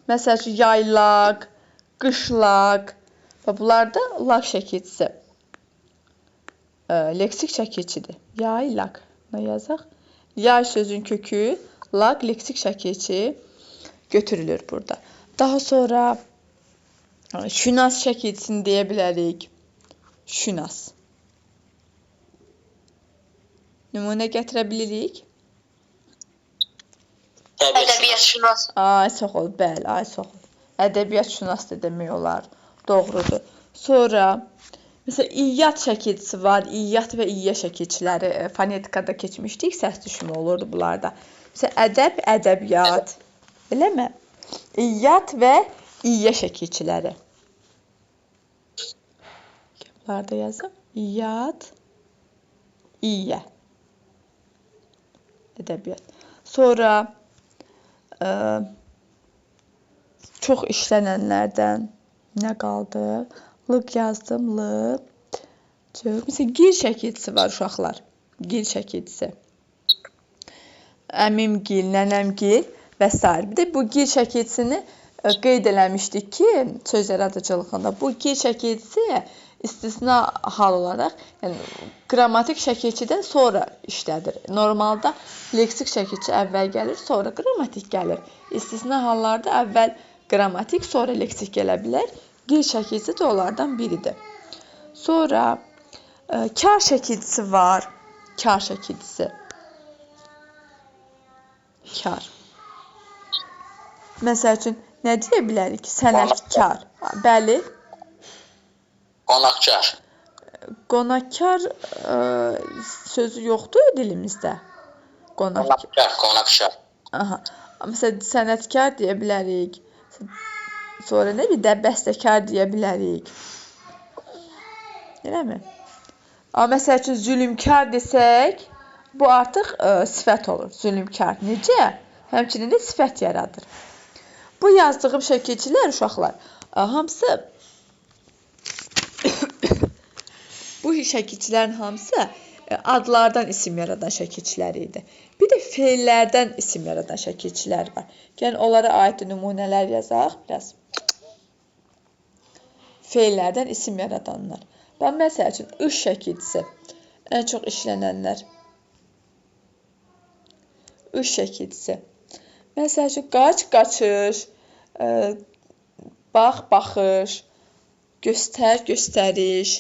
S1: Məsəl üçün, yaylaq, qışlaq. Bunlar da laq şəkilçisi. Leksik şəkilçidir. Yaylaq. Nə yazaq? Yay sözün kökü, laq leksik şəkilçi götürülür burada. Daha sonra şünas şəkilçisini deyə bilərik. Şünas. Nümunə gətirə bilirik.
S2: Ədəbiyyat şünas.
S1: Ay, çox ol, bəli, ay, çox ol. Ədəbiyyat şünas da demək olar. Doğrudur. Sonra, məsələn, iyyat şəkilçisi var. İyyat və iyyə şəkilçiləri fonetikada keçmişdik. Səs düşümü olurdu bunlarda. Məsələn, ədəb, ədəbiyyat. Eləmi? İyyat və iyyə şəkilçiləri. Bunlarda yazım. İyyat, iyyə. Ədəbiyyat. Sonra çox işlənənlərdən nə qaldı? Lıq yazdım, lı. Məsələn, gil şəkilçisi var uşaqlar. Gil şəkilçisi. Əmimgil, nənəmgil və s. Bir də bu gil şəkilçisini qeyd eləmişdik ki, söz yaradıcılığında bu gil şəkilçisi istisna hal olaraq, yəni qrammatik şəkilçidən sonra işlədir. Normalda leksik şəkilçi əvvəl gəlir, sonra qrammatik gəlir. İstisna hallarda əvvəl qrammatik, sonra leksik gələ bilər. Gil şəkilçisi də onlardan biridir. Sonra kar şəkilçisi var. Kar şəkilçisi. Kar. Məsəl üçün, nə deyə bilərik? Sənətkar. Bəli.
S3: Qonaqkar.
S1: Qonaqkar sözü yoxdur dilimizdə.
S3: Qonaqkar.
S1: Aha. Məsələn, sənətkar deyə bilərik. Sonra nə bir də bəstəkar deyə bilərik. Eləmi? Amma məsəl üçün zülmkar desək, bu artıq sifət olur. Zülmkar. Necə? Həmçinin də sifət yaradır. Bu yazdığım şəkilçilər uşaqlar, hamısı bu şəkilçilərin hamısı adlardan isim yaradan şəkilçilər idi. Bir də feillərdən isim yaradan şəkilçilər var. Gəlin onlara aid nümunələr yazaq biraz. Feillərdən isim yaradanlar. Bax, məsəl üçün, iş şəkilçisi. Ən çox işlənənlər. İş şəkilçisi. Məsəl üçün, qaç, qaçış, bax, baxış, göstər, göstəriş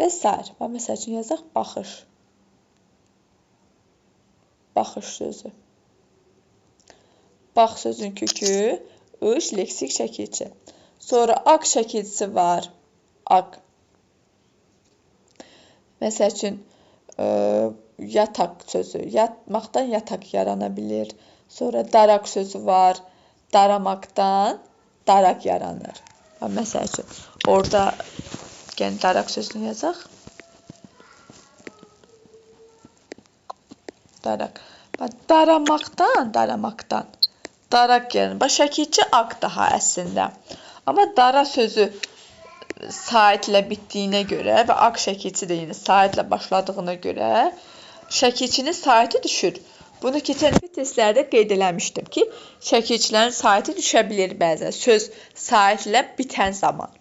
S1: və s. Bax, məsəl üçün, yazaq baxış. Baxış sözü. Bax sözün kökü, iş, leksik şəkilçi. Sonra aq şəkilçisi var. Aq. Məsəl üçün, yataq sözü. Yatmaqdan yataq yarana bilir. Sonra daraq sözü var. Daramaqdan daraq yaranır. Məsəl üçün, orada gəlin daraq sözünü yazaq. Daraq. Daramaqdan daraq yaranır. Bax, şəkilçi aq daha əslində. Amma dara sözü saitlə bitdiyinə görə və aq şəkilçi də yenə saitlə başladığına görə şəkilçinin saiti düşür. Bunu keçən testlərdə qeyd eləmişdim ki, şəkilçilərin saiti düşə bilir bəzən. Söz saitlə bitən zaman.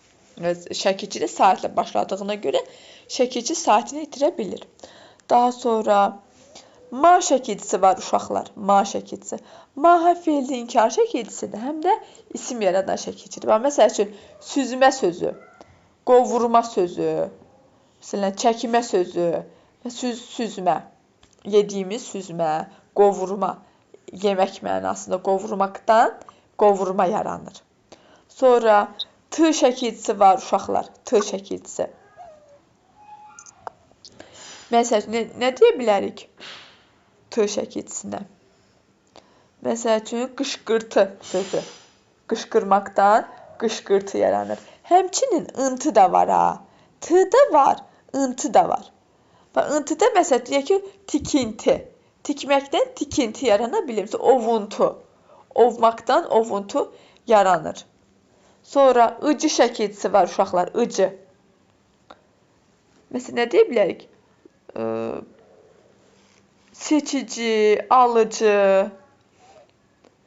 S1: Şəkilçi də saitlə başladığına görə şəkilçi saitini itirə bilir. Daha sonra ma şəkilçisi var uşaqlar. Ma şəkilçisi. Ma həm feilli inkar şəkilçisidir, həm də isim yaradan şəkilçidir. Məsəl üçün, süzmə sözü, qovurma sözü, məsələn, çəkmə sözü, süzmə, yediyimiz süzmə, qovurma, yemək mənasında qovurmaqdan qovurma yaranır. Sonra t şəkilçisi var uşaqlar, t şəkilçisi. Məsəl üçün, nə deyə bilərik t şəkilçisinə? Məsəl üçün, qışqırtı sözü. Qışqırmaqdan qışqırtı yaranır. Həmçinin ıntı da var ha. T da var, ıntı da var. Bax, ıntıda məsəl deyək ki, tikinti. Tikməkdən tikinti yarana bilir. Ovuntu. Ovmaqdan ovuntu yaranır. Sonra ıcı şəkilçisi var uşaqlar, ıcı. Məsələn, nə deyə bilərik? Seçici, alıcı,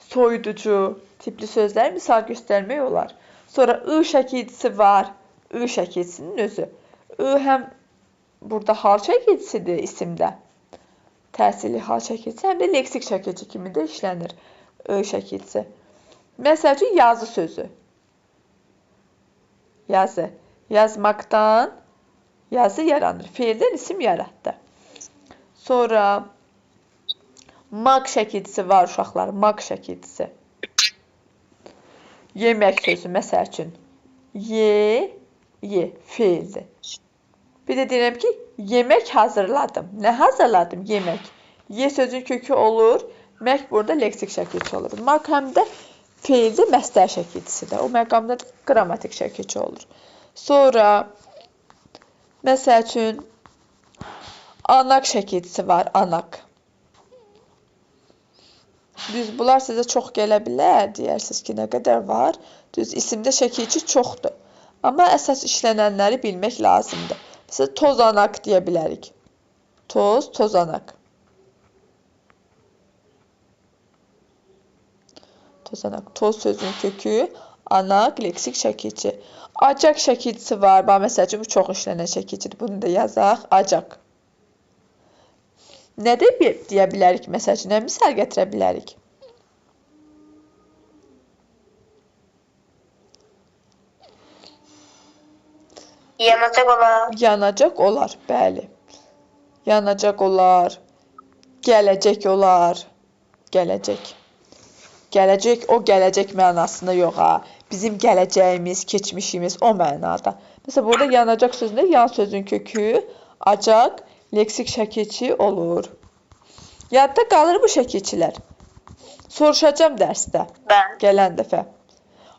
S1: soyuducu tipli sözlər misal göstərmək olar. Sonra ı şəkilçisi var, ı şəkilçisinin özü. I həm burada hal şəkilçisidir isimdə. Təsirli hal şəkilçisi, həm də leksik şəkilçi kimi də işlənir ı şəkilçisi. Məsəl üçün, yazı sözü. Yazı. Yazmaqdan yazı yaranır. Feildən isim yaratdı. Sonra maq şəkilçisi var uşaqlar. Maq şəkilçisi. Yemək sözü məsəl üçün. Ye, feildir. Bir də deyirəm ki, yemək hazırladım. Nə hazırladım? Yemək. Ye sözün kökü olur. Mək burada leksik şəkilçi olur. Maq həm də feildir, məstər şəkilçisidir. O məqamda qrammatik şəkilçi olur. Sonra məsəl üçün anaq şəkilçisi var, anaq. Düz, bunlar sizə çox gələ bilər, deyərsiniz ki, nə qədər var. Düz, isimdə şəkilçi çoxdur. Amma əsas işlənənləri bilmək lazımdır. Məsələn, tozanaq deyə bilərik. Tozanaq. Tozanaq. Toz sözün kökü, anaq, leksik şəkilçi. Acaq şəkilçisi var. Bax, məsəl üçün, bu çox işlənən şəkilçidir. Bunu da yazaq, acaq. Nə deyə bilərik, məsəl üçün, nə misal gətirə bilərik?
S2: Yanacaq olar.
S1: Yanacaq olar, bəli. Yanacaq olar. Gələcək olar. Gələcək. Gələcək, o gələcək mənasında yox ha. Bizim gələcəyimiz, keçmişimiz o mənada. Məsələn, burada yanacaq sözündə yan sözün kökü, acaq, leksik şəkilçi olur. Yadda qalır bu şəkilçilər. Soruşacağım dərsdə. Gələn dəfə.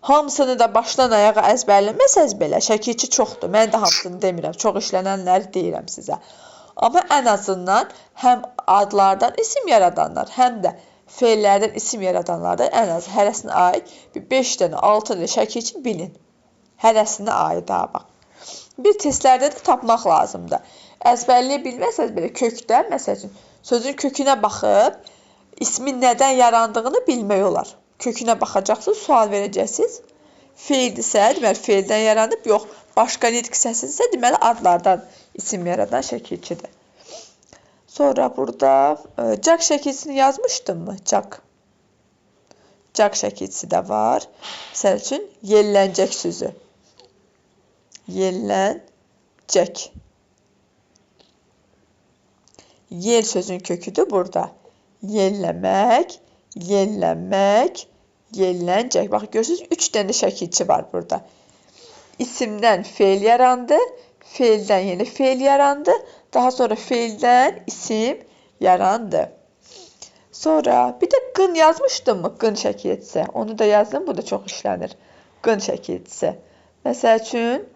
S1: Hamısını da başdan ayağa əzbərləməsəz belə, şəkilçi çoxdur. Mən də hamısını demirəm, çox işlənənləri deyirəm sizə. Amma ən azından həm adlardan isim yaradanlar, həm də feillərdən isim yaradanlardan ən az hərəsinə aid 5 dənə, 6 dənə şəkilçi bilin. Hərəsinə aid ha bax. Bir testlərdə də tapmaq lazımdır. Əzbərləyə bilməsəz belə kökdən, məsəl üçün, sözün kökünə baxıb, ismin nədən yarandığını bilmək olar. Kökünə baxacaqsınız, sual verəcəksiniz. Feildirsə, deməli, feildən yaranıb, yox, başqa nitq hissəsidirsə, deməli, adlardan isim yaradan şəkilçidir. Sonra burada caq şəkilçisini yazmışdım mı? Caq. Caq şəkilçisi də var. Məsəl üçün, yelləncək sözü. Yelləncək. Yel sözün köküdür burada. Yelləmək, yellənmək, yelləncək. Bax, görürsünüz, 3 dənə şəkilçi var burada. İsimdən feil yarandı, feildən yeni feil yarandı, daha sonra feildən isim yarandı. Sonra bir də qın yazmışdım mı? Qın şəkilçisi. Onu da yazdım, bu da çox işlənir. Qın şəkilçisi. Məsəl üçün,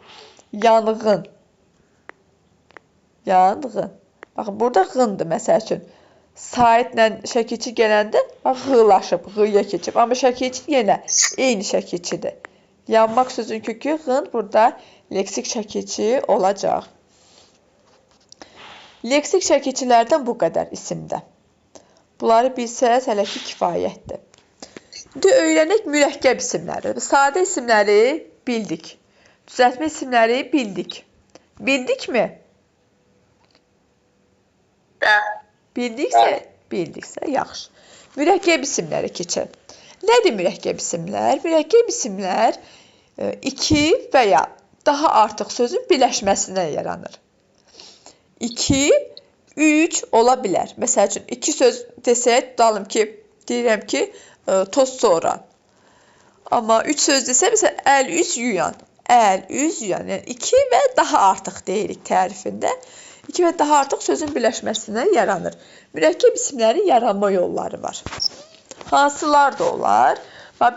S1: yanğın. Yanğın. Baxın, burada qındır, məsəl üçün. Saitlə şəkilçi gələndəğılaşıb,ğıya keçib. Amma şəkilçi yenə eyni şəkilçidir. Yanmaq sözün kökü qın, burada leksik şəkilçi olacaq. Leksik şəkilçilərdən bu qədər isimdə. Bunları bilsəz hələ ki kifayətdir. İndi öyrənək mürəkkəb isimləri. Sadə isimləri bildik. Düzəltmə isimləri bildik. Bildikmi? Bildiksə, yaxşı. Mürəkkəb isimləri keçək. Nədir mürəkkəb isimlər? Mürəkkəb isimlər 2 və ya daha artıq sözün birləşməsindən yaranır. 2, 3 ola bilər. Məsəl üçün, 2 söz desək, tutalım ki, deyirəm ki, toz soğuran. Amma 3 söz desək, məsələn, əl, üz, yuyan. Əl, üz, yuyan. Yəni, 2 və daha artıq deyirik tərifində. 2 və daha artıq sözün birləşməsindən yaranır. Mürəkkəb isimlərin yaranma yolları var. Hansılar da olar?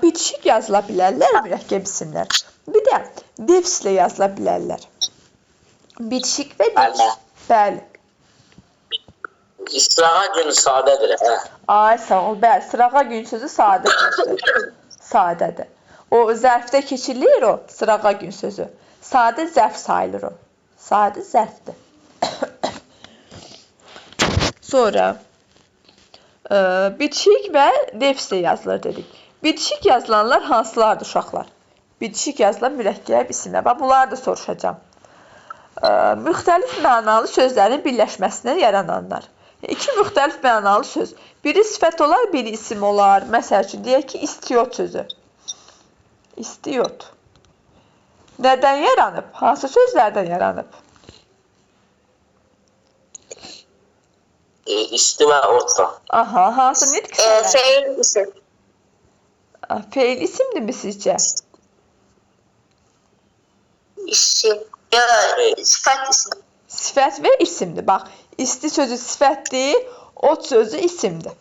S1: Bitişik yazıla bilərlər mürəkkəb isimlər. Bir də defislə yazıla bilərlər. Bitişik və defis. Bəli.
S3: Sırağa günü sadədir, hə?
S1: Ay, sağ ol. Bəli, sırağa gün sözü sadədir. Sadədir. O, zərfdə keçirilir o, sırağa gün sözü. Sadə zərf sayılır o. Sadə zərfdir. Sonra bitişik və defislə yazılır dedik. Bitişik yazılanlar hansılardır uşaqlar? Bitişik yazılan mürəkkəb isimlər. Bunları da soruşacağım. Müxtəlif mənalı sözlərin birləşməsindən yarananlar. 2 müxtəlif mənalı söz. Biri sifət olar, biri isim olar. Məsəl üçün, deyək ki, istiyot sözü. İstiyot. Nədən yaranıb? Hansı sözlərdən yaranıb?
S3: İstimə orta.
S1: Aha, hansı nitq hissələr?
S2: Feil isim.
S1: Feil isimdir mi sizcə?
S2: İsim. Sifət isim.
S1: Sifət və isimdir. Bax, isti sözü sifətdir, ot sözü isimdir.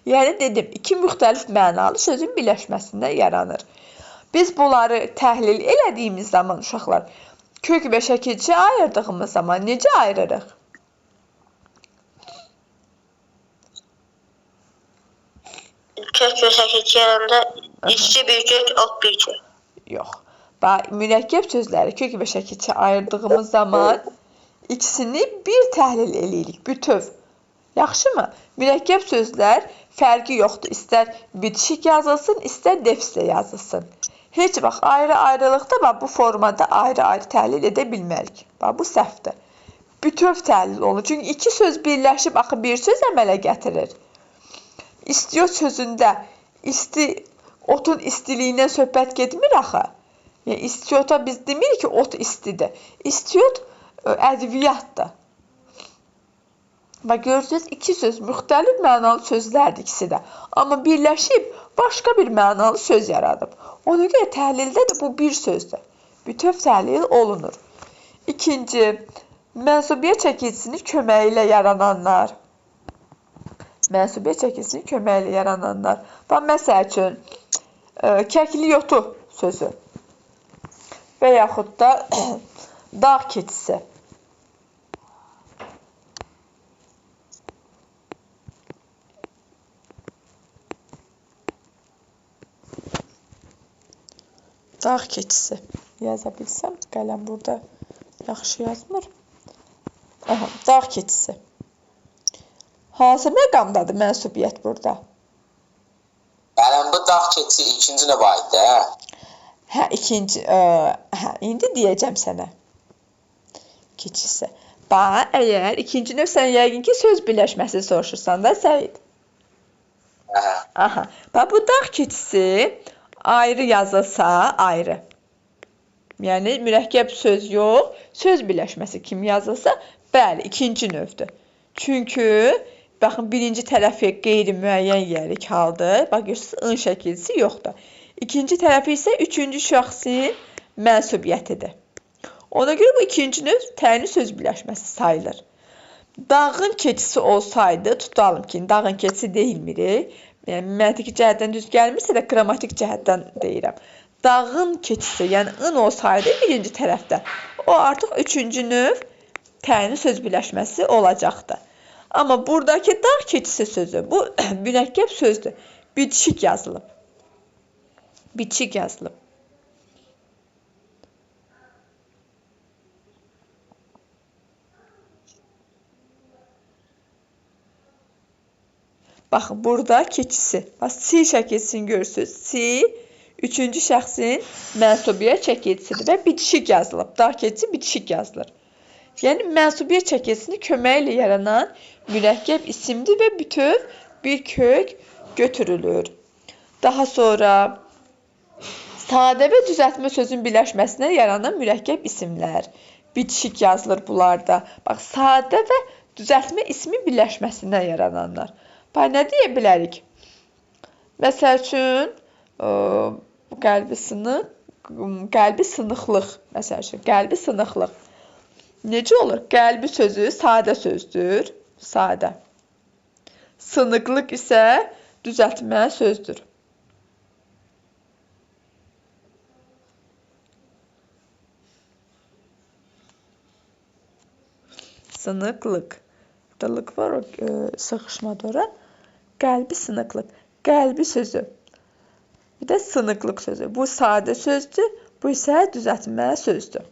S1: Yəni dedim, 2 müxtəlif mənalı sözün birləşməsindən yaranır. Biz bunları təhlil elədiyimiz zaman uşaqlar, kök və şəkilçi ayırdığımız zaman necə ayırırıq?
S2: Kök və şəkilçi yanında işçi bir kök, ot bir kök.
S1: Yox. Bax, mürəkkəb sözləri kök və şəkilçi ayırdığımız zaman ikisini bir təhlil eləyirik, bütöv. Yaxşımı? Mürəkkəb sözlər fərqi yoxdur. İstər bitişik yazılsın, istər defislə yazılsın. Heç vaxt ayrı-ayrılıqda bu formada ayrı-ayrı təhlil edə bilmərik. Bu səhvdir. Bütöv təhlil olur. Çünki 2 söz birləşib axı bir söz əmələ gətirir. İstiyot sözündə otun istiliyindən söhbət getmir axı. Yəni, istiyota biz demirik ki, ot istidir. İstiyot ədviyyatdır. Bax, görürsünüz, 2 söz müxtəlif mənalı sözlərdir ikisi də. Amma birləşib başqa bir mənalı söz yaradıb. Ona görə təhlildə də bu bir sözdür. Bütöv təhlil olunur. İkinci, mənsubiyyət çəkilcisinin köməyi ilə yarananlar. Mənsubiyyət çəkilcisinin köməyi ilə yarananlar. Bax, məsəl üçün, kəkliyotu sözü və yaxud da dağ keçisi. Dağ keçisi yaza bilsəm, qələm burada yaxşı yazmır. Aha, dağ keçisi. Hansı məqamdadır mənsubiyyət burada?
S3: Yəni bu dağ keçisi ikinci növ aiddir, hə?
S1: Hə, ikinci, indi deyəcəm sənə. Keçisi. Bax, əgər ikinci növ sən yəqin ki, söz birləşməsi soruşursan da, Səid. Aha, bax, bu dağ keçisi ayrı yazılsa, ayrı. Yəni, mürəkkəb söz yox, söz birləşməsi kim yazılsa, bəli, ikinci növdür. Çünki, baxın, birinci tərəfi qeyri-müəyyən yerik haldır. Bax, görürsünüz, ın şəkilsi yoxdur. İkinci tərəfi isə üçüncü şəxsin mənsubiyyətidir. Ona görə bu ikinci növ təyinli söz birləşməsi sayılır. Dağın keçisi olsaydı, tutalım ki, dağın keçisi deyilmirik. Yəni, məntiqi cəhətdən düz gəlmirsə də, qrammatik cəhətdən deyirəm. Dağın keçisi, yəni ın olsaydı birinci tərəfdə, o artıq üçüncü növ təyinli söz birləşməsi olacaqdır. Amma buradakı dağ keçisi sözü, bu mürəkkəb sözdür. Bitişik yazılıb. Bitişik yazılıb. Baxın, burada keçisi. Bax, si şəkilsini görürsünüz. Si, üçüncü şəxsin mənsubiyyət çəkilisidir və bitişik yazılıb. Dağ keçisi bitişik yazılır. Yəni, mənsubiyyət çəkilsini kömək ilə yaranan mürəkkəb isimdir və bütöv bir kök götürülür. Daha sonra sadə və düzəltmə sözün birləşməsinə yaranan mürəkkəb isimlər. Bitişik yazılır bunlarda. Bax, sadə və düzəltmə ismi birləşməsindən yarananlar. Bax, nə deyə bilərik? Məsəl üçün, qəlbi sınıqlıq. Məsəl üçün, qəlbi sınıqlıq. Necə olur? Qəlbi sözü sadə sözdür. Sadə. Sınıqlıq isə düzəltmə sözdür. Sınıqlıq. Dılıq var o sıxışmadı ora. Qəlbi sınıqlıq. Qəlbi sözü. Bir də sınıqlıq sözü. Bu sadə sözdür. Bu isə düzəltmə sözdür.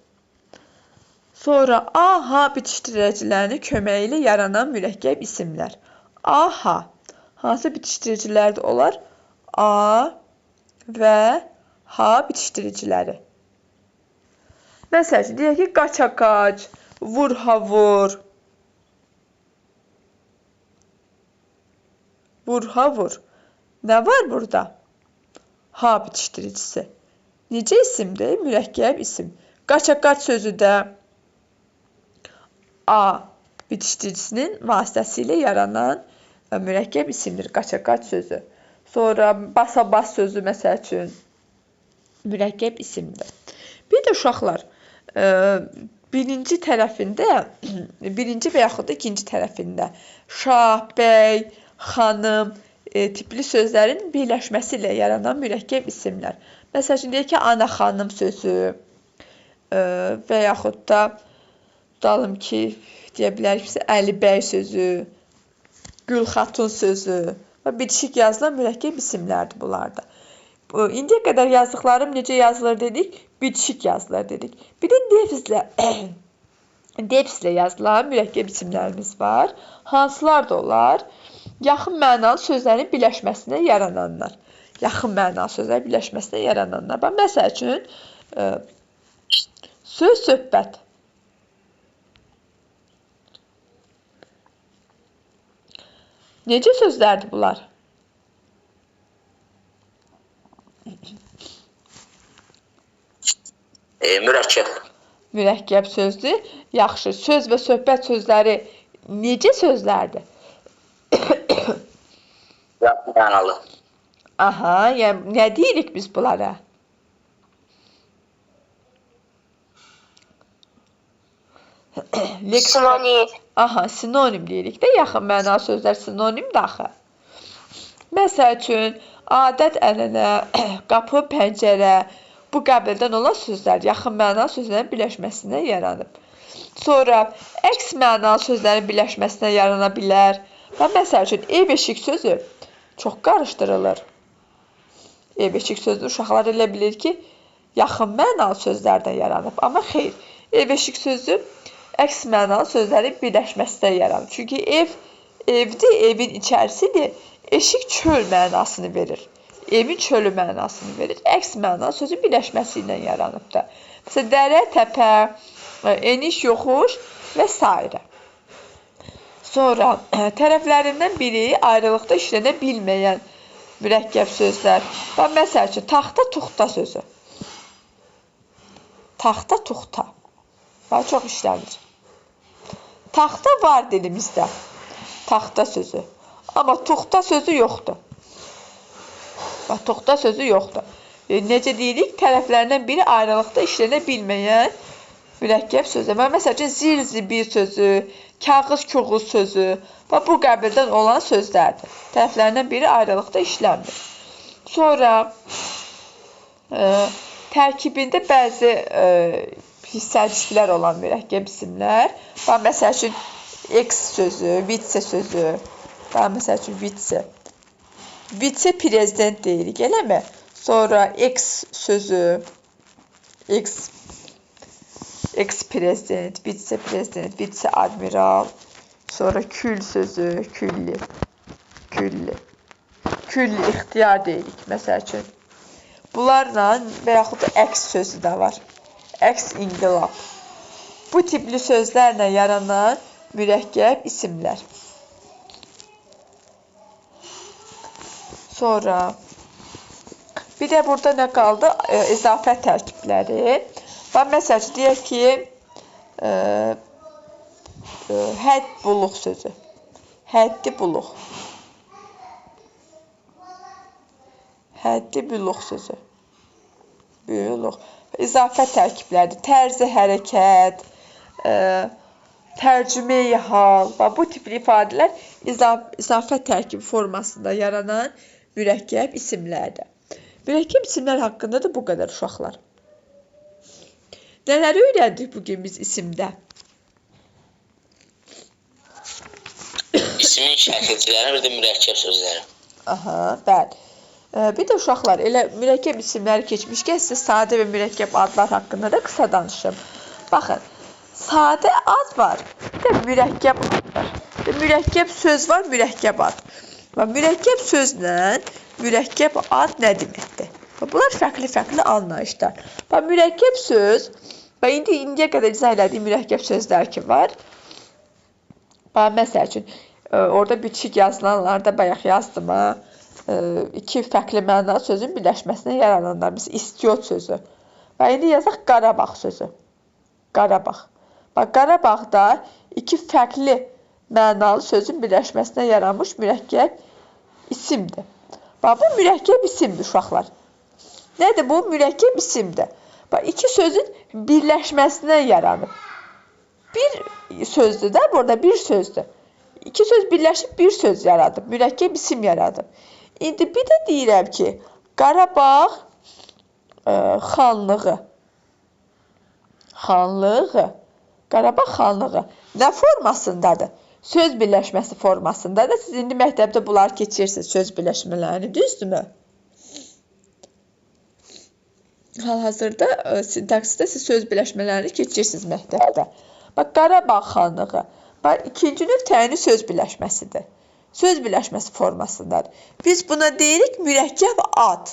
S1: Sonra aha bitişdiricilərini köməyi ilə yaranan mürəkkəb isimlər. Aha. Hansı bitişdiricilərdir? Onlar A və H bitişdiriciləri. Məsələn, deyək ki, qaça-qaç, vur-ha-vur. Vur-ha-vur. Nə var burada? Ha bitişdiricisi. Necə isimdir? Mürəkkəb isim. Qaça-qaç sözü də A bitişdiricisinin vasitəsilə yaranan mürəkkəb isimdir. Qaça-qaç sözü. Sonra basa-bas sözü məsəl üçün mürəkkəb isimdir. Bir də uşaqlar, birinci tərəfində, birinci və yaxud da ikinci tərəfində şah, bəy, xanım tipli sözlərin birləşməsi ilə yaranan mürəkkəb isimlər. Məsəl üçün, deyək ki, ana xanım sözü və yaxud da tutalım ki, deyə bilərik ki, Əli bəy sözü, Gül xatun sözü və bitişik yazılan mürəkkəb isimlərdir bunlarda. İndiyə qədər yazdıqlarım necə yazılır dedik? Bitişik yazılır dedik. Bir də defislə yazılan mürəkkəb isimlərimiz var. Hansılar da olar? Yaxın mənalı sözlərin birləşməsinə yarananlar. Yaxın mənalı sözlər birləşməsinə yarananlar. Məsəl üçün, söz, söhbət. Necə sözlərdir bunlar?
S3: Mürəkkəb.
S1: Mürəkkəb sözdür. Yaxşı, söz və söhbət sözləri necə sözlərdir?
S3: Yaxın mənalı.
S1: Aha, yəni nə deyirik biz bunlara?
S2: Sinonim.
S1: Aha, sinonim deyirik də, yaxın mənalı sözlər sinonimdir axı. Məsəl üçün, adət, ənənə, qapı, pəncərə bu qəbildən olan sözlər yaxın mənalı sözlərin birləşməsindən yaranıb. Sonra əks mənalı sözlərin birləşməsindən yarana bilər. Və məsəl üçün, ev eşik sözü çox qarışdırılır. Ev eşik sözü uşaqlar elə bilir ki, yaxın mənalı sözlərdən yaranıb. Amma xeyr, ev eşik sözü əks mənalı sözlərin birləşməsindən yaranıb. Çünki ev evdir, evin içərisidir. Eşik çöl mənasını verir. Evin çölü mənasını verir. Əks mənalı sözün birləşməsi ilə yaranıbdır. Məsələn, dərə, təpə, eniş, yoxuş və s. Sonra tərəflərindən biri ayrılıqda işlənə bilməyən mürəkkəb sözlər. Və məsəl üçün, taxta, tuxta sözü. Taxta, tuxta. Daha çox işlənir. Taxta var dilimizdə. Taxta sözü. Amma tuxta sözü yoxdur. Bax, tuxta sözü yoxdur. Necə deyirik? Tərəflərindən biri ayrılıqda işlənə bilməyən mürəkkəb sözü. Məsəl üçün, zil, zibil sözü, kağız, kuğuz sözü və bu qəbildən olan sözlərdir. Tərəflərindən biri ayrılıqda işlənmir. Sonra tərkibində bəzi hissəciklər olan mürəkkəb isimlər. Məsəl üçün, eks sözü, vitse sözü. Məsəl üçün, vitse. Vitse-prezident deyirik, eləmi? Sonra eks sözü, eks-prezident, vitse-prezident, vitse-admiral. Sonra kül sözü, külli. Külli ixtiyar deyirik, məsəl üçün. Bunlarla və yaxud da əks sözü də var. Əks-inqilab. Bu tipli sözlərlə yaranan mürəkkəb isimlər. Sonra bir də burada nə qaldı? İzafət tərkibləri. Məsəl üçün, deyək ki, hədd buluq sözü. Həddi buluq. Həddi buluq sözü. Buluq. İzafət tərkibləri. Tərzi hərəkət, tərcümeyi hal. Bu tipli ifadələr izafət tərkibi formasında yaranan mürəkkəb isimlərdir. Mürəkkəb isimlər haqqında da bu qədər uşaqlar. Nələri öyrəndik bugün biz isimdə?
S3: İsmin şəkilçiləri, bir də mürəkkəb sözləri.
S1: Aha, bəli. Bir də uşaqlar, elə mürəkkəb isimləri keçmişkən sizə sadə və mürəkkəb adlar haqqında da qısa danışım. Baxın, sadə ad var, bir də mürəkkəb ad var. Mürəkkəb söz var, mürəkkəb ad. Mürəkkəb sözlə mürəkkəb ad nə deməkdir? Bunlar fərqli-fərqli anlayışlar. Mürəkkəb söz, indiyə qədər izah elədiyim mürəkkəb sözlər ki var. Məsəl üçün, orada bitişik yazılanlarda bayaq yazdım. İki fərqli mənalı sözün birləşməsinə yarananlar. Məsələn, istiot sözü. İndi yazaq Qarabağ sözü. Qarabağ. Qarabağda iki fərqli mənalı sözün birləşməsinə yaranmış mürəkkəb isimdir. Bu mürəkkəb isimdir, uşaqlar. Nədir bu? Mürəkkəb isimdir. İki sözün birləşməsindən yaranıb. Bir sözdür də, burada bir sözdür. İki söz birləşib bir söz yaradıb, mürəkkəb isim yaradıb. İndi bir də deyirəm ki, Qarabağ xanlığı. Xanlığı. Qarabağ xanlığı. Nə formasındadır? Söz birləşməsi formasındadır. Siz indi məktəbdə bunları keçirsiniz, söz birləşmələrini, düzdürmü? Hal-hazırda sintaksisdə siz söz birləşmələrini keçirsiniz məktəbdə. Qarabağ xanlığı. İkinci növ təyini söz birləşməsidir. Söz birləşməsi formasındadır. Biz buna deyirik mürəkkəb ad.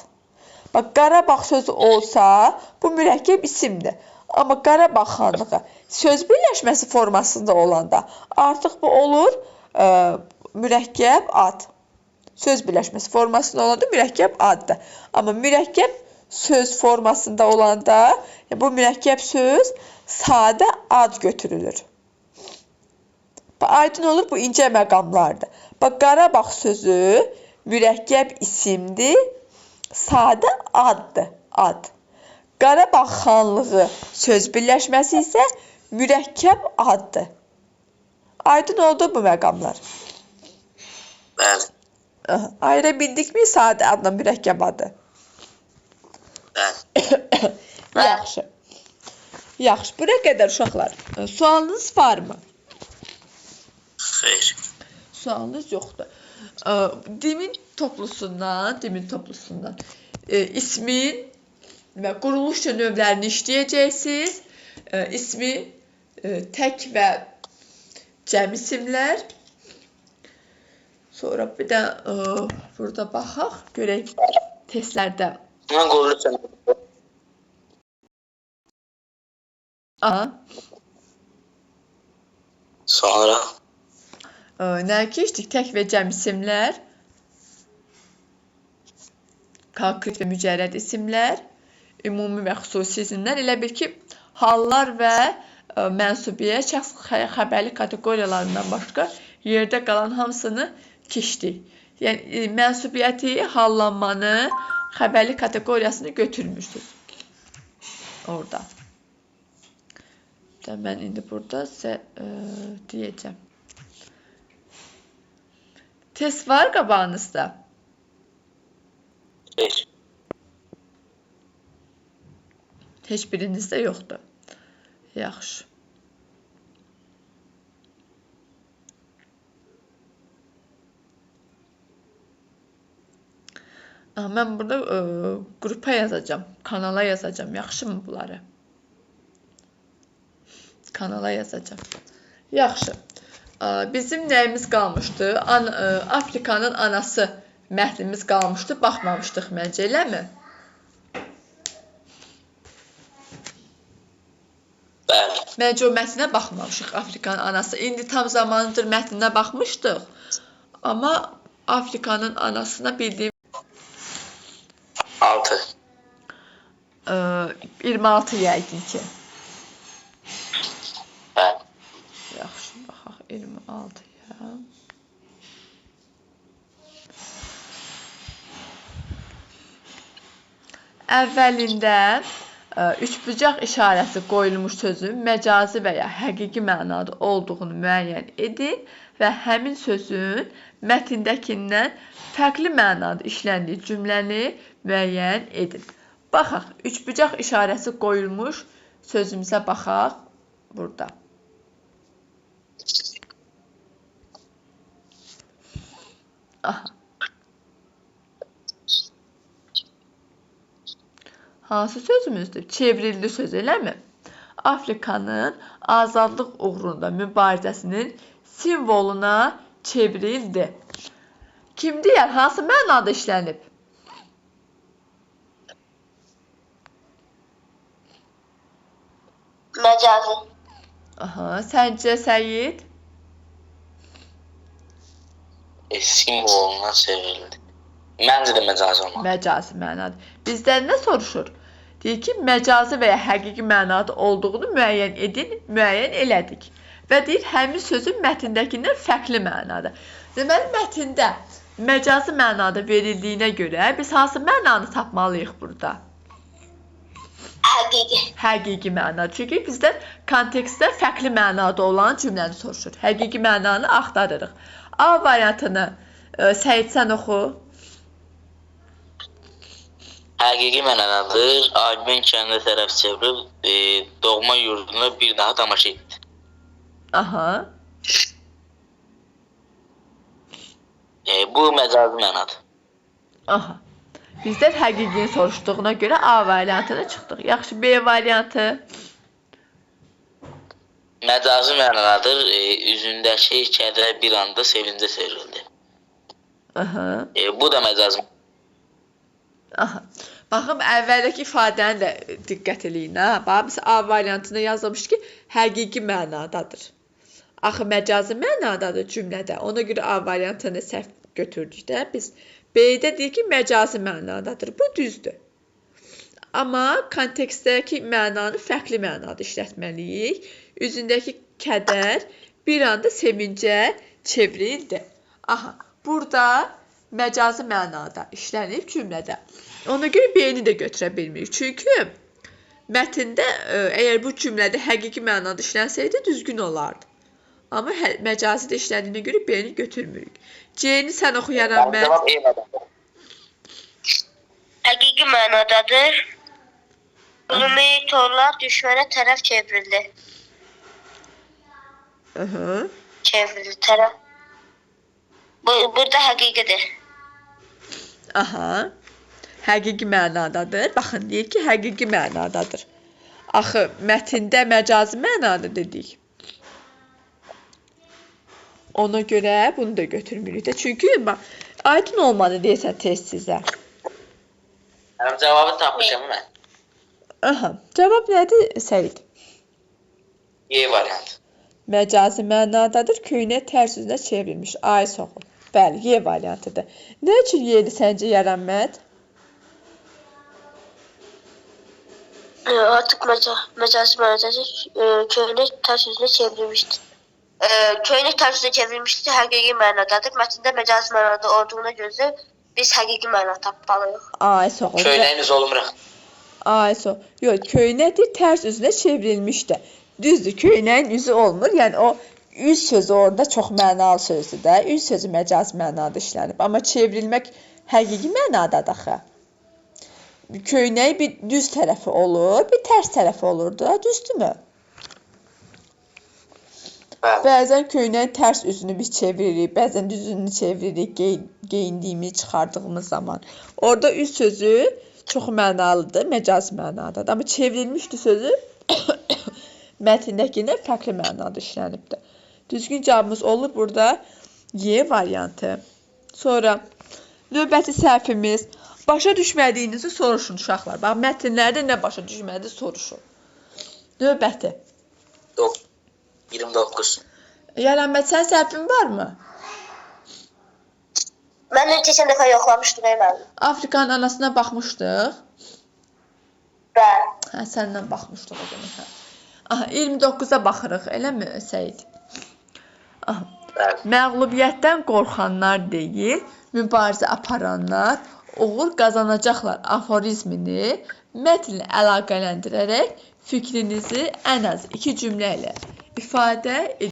S1: Qarabağ sözü olsa, bu mürəkkəb isimdir. Amma Qarabağ xanlığı söz birləşməsi formasında olanda artıq bu olur mürəkkəb ad. Söz birləşməsi formasında olanda mürəkkəb addır. Amma mürəkkəb söz formasında olanda bu mürəkkəb söz sadə ad götürülür. Aydın olur, bu incə məqamlardır. Qarabağ sözü mürəkkəb isimdir, sadə addır. Ad. Qarabağ xanlığı söz birləşməsi isə mürəkkəb addır. Aydın oldu bu məqamlar.
S3: Bəli.
S1: Aha, ayıra bildikmi sadə adla mürəkkəb adı?
S3: Bəli.
S1: Yaxşı. Yaxşı, bura qədər uşaqlar. Sualınız varmı?
S3: Xeyr.
S1: Sualınız yoxdur. Dimin toplusundan ismin və quruluş növlərini işləyəcəksiniz. İsmi tək və cəm isimlər. Sonra bir də burada baxaq, görək testlərdə.
S3: Mən quruluş
S1: Aha.
S3: sonra
S1: Nə keçdik? Tək və cəm isimlər, konkret və mücərrəd isimlər, ümumi və xüsusi isimlər, elə bil ki, hallar və mənsubiyyət, şəxs xəbərli kateqoriyalarından başqa yerdə qalan hamısını keçdik. Yəni, mənsubiyyəti, hallanmanı, xəbərli kateqoriyasını götürmüşsünüz. Orada. Mən indi burada sizə deyəcəm. Test var qabağınızda.
S3: xeyr.
S1: Heç birinizdə yoxdur. Yaxşı. Mən burada qrupa yazacağam, kanala yazacağam. Yaxşımı bunları? Kanala yazacağam. Yaxşı. Bizim nəyimiz qalmışdı? Afrikanın anası mətnimiz qalmışdı. Baxmamışdıq məncə, eləmi?
S3: Bəli.
S1: Məncə o mətnə baxmamışıq, Afrikanın anası. İndi tam zamanıdır mətninə baxmışdıq. Amma Afrikanın anasına bildiyim
S3: 6.
S1: 26 yəqin ki.
S3: Bəli.
S1: Yaxşı, baxaq 26-ya. Əvvəlində üçbucaq işarəsi qoyulmuş sözün məcazi və ya həqiqi mənada olduğunu müəyyən edin və həmin sözün mətndəkindən fərqli mənada işləndiyi cümləni müəyyən edin. Baxaq, üçbucaq işarəsi qoyulmuş sözümüzə baxaq burada. Aha. Hansı sözümüzdür? Çevrildi söz, eləmi? Afrikanın azadlıq uğrunda mübarizəsinin simvoluna çevrildi. Kim deyər? Hansı mənada işlənib?
S2: Məcazi.
S1: Aha, səncə Səyid?
S3: Simvoluna çevrildi. Məncə də məcazi olmalı.
S1: Məcazi mənadır. Bizdən nə soruşur? Deyir ki, məcazi və ya həqiqi mənada olduğunu müəyyən edin, müəyyən elədik. Və deyir, həmin sözün mətndəkindən fərqli mənada. Deməli, mətndə məcazi mənada verildiyinə görə biz hansı mənanı tapmalıyıq burada?
S2: Həqiqi.
S1: Həqiqi məna. Çünki bizdən kontekstdə fərqli mənada olan cümləni soruşur. Həqiqi mənanı axtarırıq. A variantını Səyid sən oxu.
S3: Həqiqi mənadadır. Alimin kəndə tərəf çevirib doğma yurduna bir daha tamaşa etdi.
S1: Aha.
S3: Bu məcazi mənadır.
S1: Aha. Bizdən həqiqini soruşduğuna görə A variantına çıxdıq. Yaxşı, B variantı.
S3: Məcazi mənadadır. Üzündəki kədər bir anda sevincə çevrildi.
S1: Aha.
S3: Bu da məcazi.
S1: Aha. Baxın, əvvəldəki ifadəni də diqqət eləyin. Bax, biz A variantına yazılmış ki, həqiqi mənadadır. Axı məcazi mənadadır cümlədə. Ona görə A variantını səhv götürdük də biz. B-də deyir ki, məcazi mənadadır. Bu düzdür. Amma kontekstdəki mənanı fərqli mənada işlətməliyik. Üzündəki kədər bir anda sevincə çevrildi. Aha, burada məcazi mənada işlənib cümlədə. Ona görə B-ni də götürə bilmirik. Çünki mətndə əgər bu cümlədə həqiqi mənada işlənsəydi düzgün olardı. Amma məcazi də işlədiyinə görə B-ni götürmürük. C-ni sən oxu Yaranməd.
S3: Cavab E variantı.
S2: Həqiqi mənadadır. Ümumi torlar düşmənə tərəf çevrildi. Çevrildi tərəf. Burada həqiqidir.
S1: Aha. Həqiqi mənadadır. Baxın, deyir ki, həqiqi mənadadır. Axı, mətndə məcazi mənada dedik. Ona görə bunu da götürmürük də. Çünki, bax, aydın olmadı deyəsən test sizə.
S3: Mənim cavabı tapmışam mən.
S1: Aha. Cavab nədir, Səid?
S3: E variantı.
S1: Məcazi mənadadır, köynək tərs üzünə çevrilmiş. Ay sağ ol. Bəli, Y variantıdır. Nə üçün Y-dir səncə Yaranməd?
S2: Artıq məcazi mənadadır. Köynək tərs üzünə çevrilmişdi. Köynək tərs üzünə çevrilmişdi, həqiqi mənadadır. Mətndə məcazi mənada olduğuna görə biz həqiqi məna tapmalıyıq.
S1: Ay sağ ol.
S3: Köynəyimiz olmuruq.
S1: Ay sağ ol. Yox, köynəkdir, tərs üzünə çevrilmişdi. Düzdür, köynəyin üzü olmur. Yəni o üz sözü orada çox mənalı sözdür də. Üz sözü məcazi mənada işlənib. Amma çevrilmək həqiqi mənadadır axı. Köynəyi bir düz tərəfi olur, bir tərs tərəfi olur da, düzdürmü?
S3: Bəli.
S1: Bəzən köynəyin tərs üzünü biz çeviririk, bəzən düz üzünü çeviririk geyindiyimiz, çıxardığımız zaman. Orada üz sözü çox mənalıdır, məcazi mənadadır. Amma çevrilmişdi sözü mətndəkindən fərqli mənada işlənibdir. Düzgün cavabımız olur burada Y variantı. Sonra növbəti səhvimiz. Başa düşmədiyinizi soruşun uşaqlar. Bax, mətnlərdə nə başa düşmədiniz soruşun. Növbəti.
S3: 29.
S1: Yaranməd, sən səhvin varmı?
S2: Mən keçən dəfə yoxlamışdım, müəllim.
S1: Afrikanın anasına baxmışdıq.
S2: Bəli.
S1: Hə, səndən baxmışdıq o zaman. Hə. Aha, 29-a baxırıq, eləmi Səid? Aha.
S3: Bəli.
S1: Məğlubiyyətdən qorxanlar deyil, mübarizə aparanlar uğur qazanacaqlar aforizmini mətnlə əlaqələndirərək fikrinizi ən az 2 cümlə ilə ifadə edin.